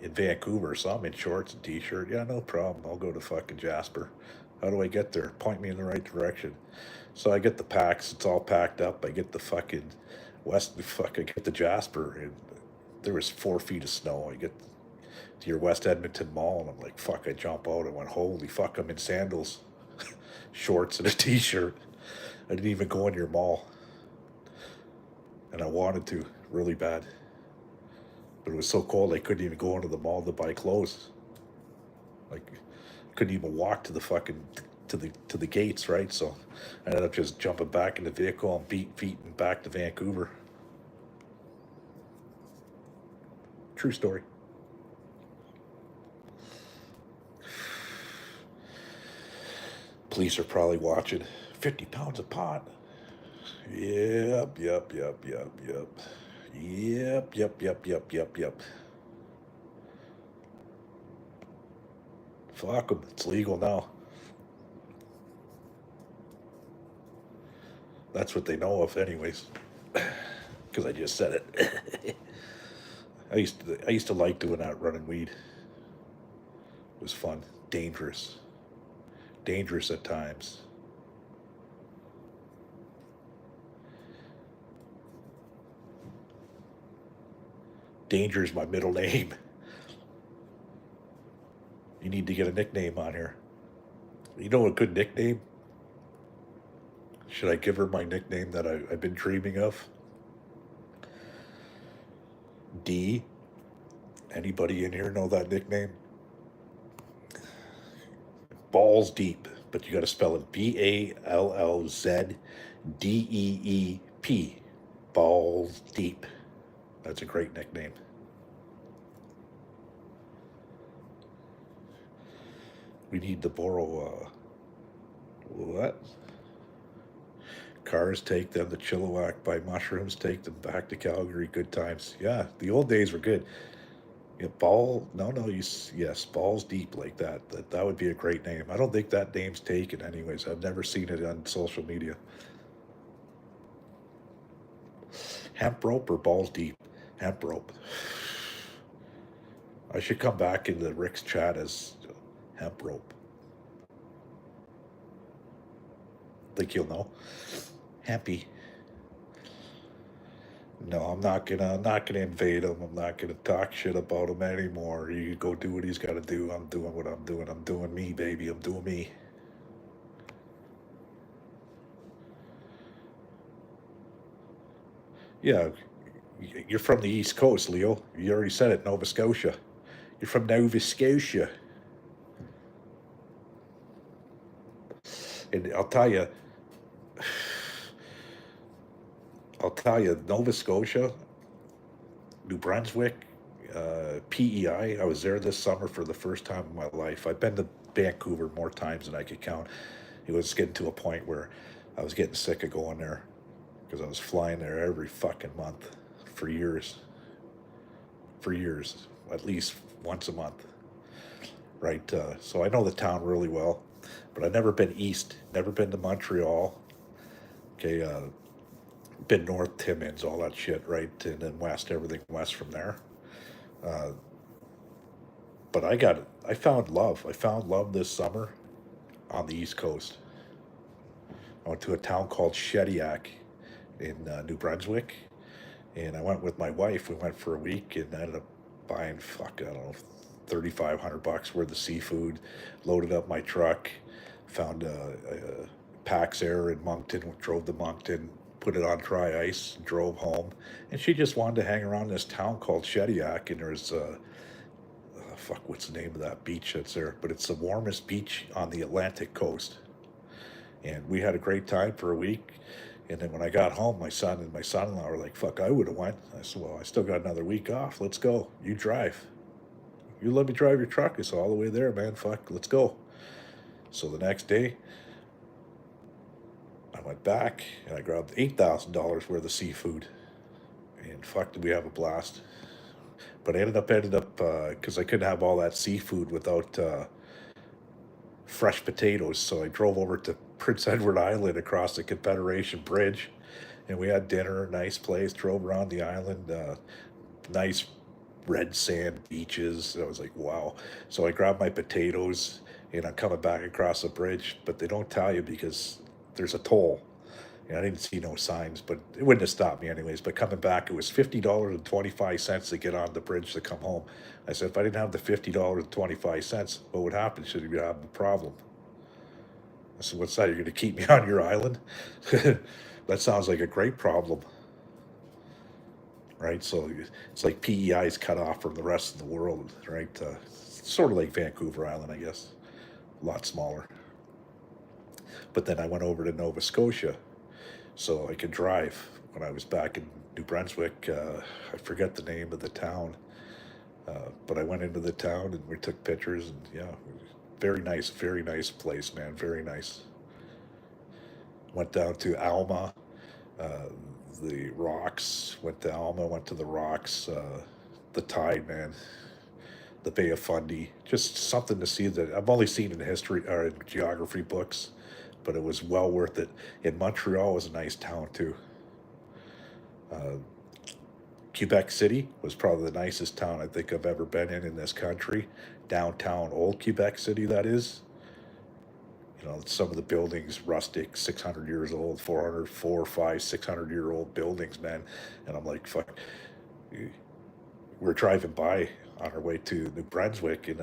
Vancouver, so I'm in shorts and t-shirt. Yeah, no problem. I'll go to fucking Jasper. How do I get there? Point me in the right direction. So I get the packs. It's all packed up. I get the fucking I get the Jasper, and there was 4 feet of snow. I get to your West Edmonton Mall, and I'm like, fuck. I jump out and went, holy fuck. I'm in sandals, shorts, and a t-shirt. I didn't even go in your mall, and I wanted to really bad. But it was so cold I couldn't even go into the mall to buy clothes. Like, couldn't even walk to the fucking to the gates, right? So I ended up just jumping back in the vehicle and beating back to Vancouver. True story. Police are probably watching. 50 pounds of pot. Yep. Fuck them. It's legal now. That's what they know of, anyways. Because I just said it. I used to like doing that, running weed. It was fun. Dangerous at times. Danger is my middle name. You need to get a nickname on here. You know a good nickname? Should I give her my nickname that I've been dreaming of? D. Anybody in here know that nickname? Balls Deep, but you got to spell it BALLZDEEP. Balls Deep. That's a great nickname. We need to borrow what? Cars take them to Chilliwack, buy mushrooms, take them back to Calgary. Good times. Yeah, the old days were good. Yeah, yes, Balls Deep, like that. That would be a great name. I don't think that name's taken anyways. I've never seen it on social media. Hemp Rope or Balls Deep? Hemp Rope. I should come back into Rick's chat as Hemp Rope. Think he'll know. Happy. No, I'm not gonna invade him. I'm not gonna talk shit about him anymore. You go do what he's gotta do. I'm doing what I'm doing. I'm doing me, baby. I'm doing me. Yeah, you're from the East Coast, Leo. You already said it, Nova Scotia. You're from Nova Scotia. And I'll tell you, Nova Scotia, New Brunswick, PEI. I was there this summer for the first time in my life. I've been to Vancouver more times than I could count. It was getting to a point where I was getting sick of going there because I was flying there every fucking month for years. for years, at least once a month, right? So I know the town really well, but I've never been east, never been to Montreal. Okay, been north, Timmins, all that shit, right? And then west, everything west from there. Uh, but I found love. I found love this summer on the East Coast. I went to a town called Shediac in New Brunswick, and I went with my wife. We went for a week, and I ended up buying fuck I don't know, $3,500 worth of seafood. Loaded up my truck, found a Pax Air in Moncton. Drove to Moncton, put it on dry ice, drove home, and she just wanted to hang around this town called Shediac, and there's fuck what's the name of that beach that's there? But it's the warmest beach on the Atlantic coast, and we had a great time for a week. And then when I got home, my son and my son-in-law were like, "Fuck, I would have went." I said, "Well, I still got another week off. Let's go. You drive. You let me drive your truck." It's all the way there, man. Fuck, let's go. So the next day, I went back and I grabbed $8,000 worth of seafood, and fuck, did we have a blast? But I ended up because I couldn't have all that seafood without fresh potatoes. So I drove over to Prince Edward Island across the Confederation Bridge, and we had dinner. Nice place. Drove around the island. Nice red sand beaches. I was like, wow. So I grabbed my potatoes, and I'm coming back across the bridge, but they don't tell you because there's a toll. And I didn't see no signs, but it wouldn't have stopped me anyways. But coming back, it was $50.25 to get on the bridge to come home. I said, if I didn't have the $50.25, what would happen? Should you have a problem? I said, what's that? You're going to keep me on your island? That sounds like a great problem, right? So it's like PEI is cut off from the rest of the world, right? Sort of like Vancouver Island, I guess, a lot smaller. But then I went over to Nova Scotia so I could drive. When I was back in New Brunswick, I forget the name of the town, but I went into the town and we took pictures, and yeah, very nice place, man, very nice. Went down to Alma, uh, the rocks. Went to Alma, went to the rocks, the tide, man, the Bay of Fundy. Just something to see that I've only seen in history or in geography books, but it was well worth it. And Montreal was a nice town too. Uh, Quebec City was probably the nicest town I think I've ever been in this country. Downtown old Quebec City, that is. You know, some of the buildings rustic, 600 years old, 400, 4, 5, 600-year old buildings, man. And I'm like, fuck. We're driving by on our way to New Brunswick, and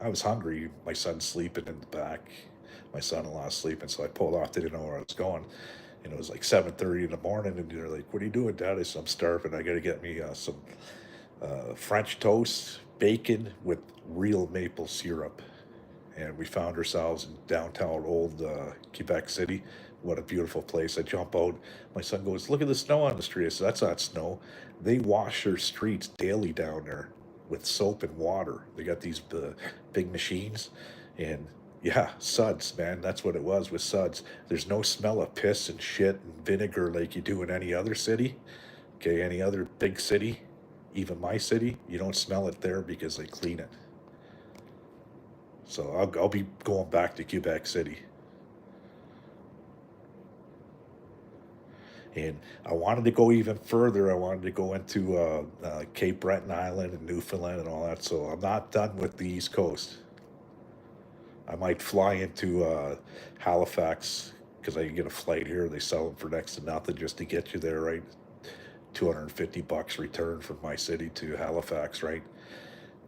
I was hungry. My son's sleeping in the back. My son-in-law's sleeping, so I pulled off. They didn't know where I was going. And it was like 7:30 in the morning, and they're like, "What are you doing, Dad?" I said, "I'm starving. I got to get me some French toast, bacon with real maple syrup." And we found ourselves in downtown old Quebec City. What a beautiful place. I jump out. My son goes, "Look at the snow on the street." I said, "That's not snow. They wash their streets daily down there with soap and water. They got these big machines." And yeah, suds, man. That's what it was with suds. There's no smell of piss and shit and vinegar like you do in any other city. Okay, any other big city, even my city, you don't smell it there because they clean it. So I'll be going back to Quebec City. And I wanted to go even further. I wanted to go into Cape Breton Island and Newfoundland and all that. So I'm not done with the East Coast. I might fly into Halifax because I can get a flight here. They sell them for next to nothing just to get you there, right? $250 return from my city to Halifax, right?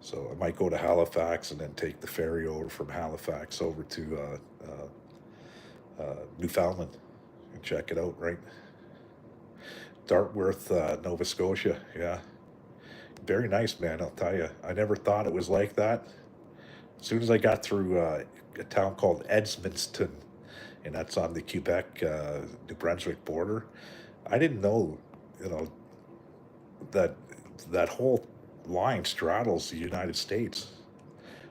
So I might go to Halifax and then take the ferry over from Halifax over to Newfoundland and check it out, right? Dartworth, Nova Scotia, yeah. Very nice, man, I'll tell you. I never thought it was like that. As soon as I got through a town called Edmundston, and that's on the Quebec, New Brunswick border, I didn't know, you know, that that whole line straddles the United States.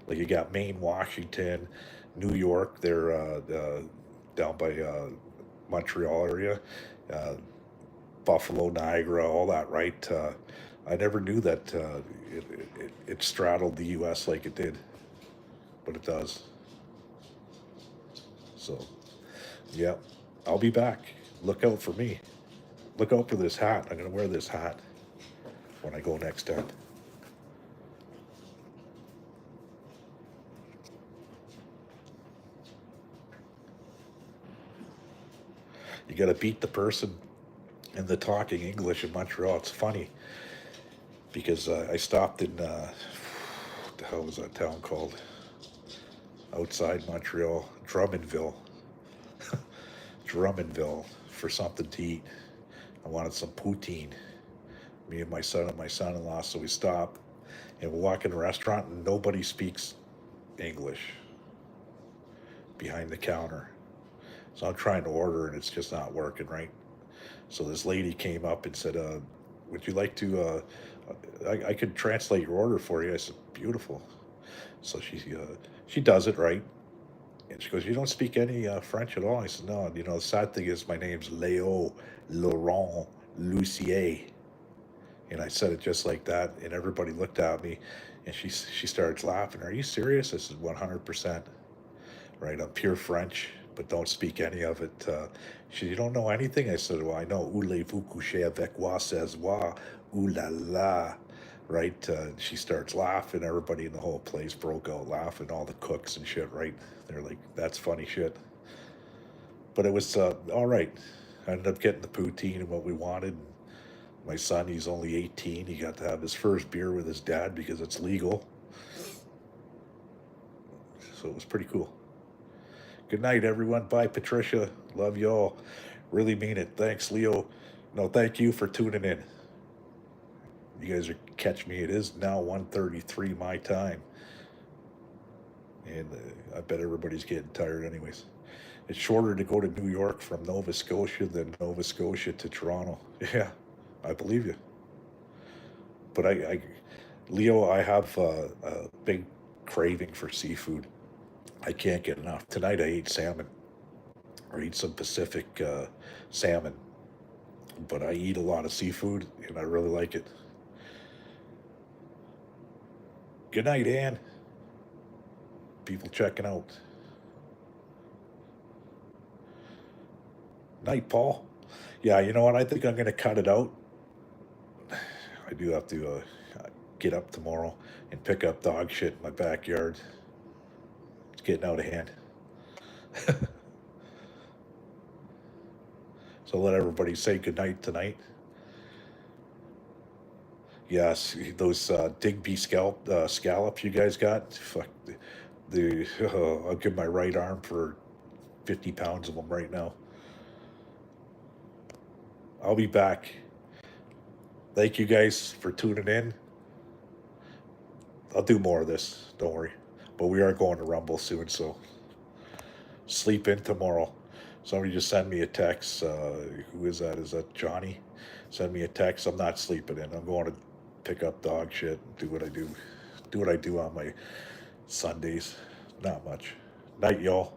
Like you got Maine, Washington, New York. They're down by Montreal area, uh, Buffalo, Niagara, all that, right? I never knew that it straddled the U.S. like it did, but it does. So, yeah, I'll be back. Look out for me. Look out for this hat. I'm going to wear this hat when I go next time. You got to beat the person in the talking English in Montreal. It's funny because I stopped in, what the hell was that town called? Outside Montreal, Drummondville, for something to eat. I wanted some poutine. Me and my son and my son-in-law, so we stop and we walk in a restaurant and nobody speaks English behind the counter. So I'm trying to order and it's just not working right. So this lady came up and said, "Would you like to? I could translate your order for you." I said, "Beautiful." So she does it right, and she goes, "You don't speak any French at all?" I said, "No." You know, the sad thing is, my name's Leo Laurent Lucier, and I said it just like that, and everybody looked at me, and she starts laughing. "Are you serious?" I said, "100%." Right? I'm pure French, but don't speak any of it. She said, "You don't know anything?" I said, "Well, I know voulez-vous coucher avec moi ce soir? Ooh la la." Right? She starts laughing. Everybody in the whole place broke out laughing. All the cooks and shit. Right? They're like, "That's funny shit." But it was all right. I ended up getting the poutine and what we wanted. My son, he's only 18. He got to have his first beer with his dad because it's legal. So it was pretty cool. Good night, everyone. Bye, Patricia. Love y'all. Really mean it. Thanks, Leo. No, thank you for tuning in. You guys are catch me. It is now 1:33 my time, and I bet everybody's getting tired, anyways. It's shorter to go to New York from Nova Scotia than Nova Scotia to Toronto. Yeah, I believe you. But Leo, I have a big craving for seafood. I can't get enough. Tonight I ate salmon. Or eat some Pacific salmon, but I eat a lot of seafood and I really like it. Good night, Ann. People checking out. Night, Paul. Yeah, you know what? I think I'm going to cut it out. I do have to get up tomorrow and pick up dog shit in my backyard. It's getting out of hand. So let everybody say good night tonight. Yes, those Digby scallops you guys got. Fuck, I'll give my right arm for 50 pounds of them right now. I'll be back. Thank you guys for tuning in. I'll do more of this. Don't worry. But we are going to Rumble soon, so sleep in tomorrow. Somebody just send me a text. Who is that? Is that Johnny? Send me a text. I'm not sleeping in. I'm going to pick up dog shit and do what I do. Do what I do on my Sundays. Not much. Night, y'all.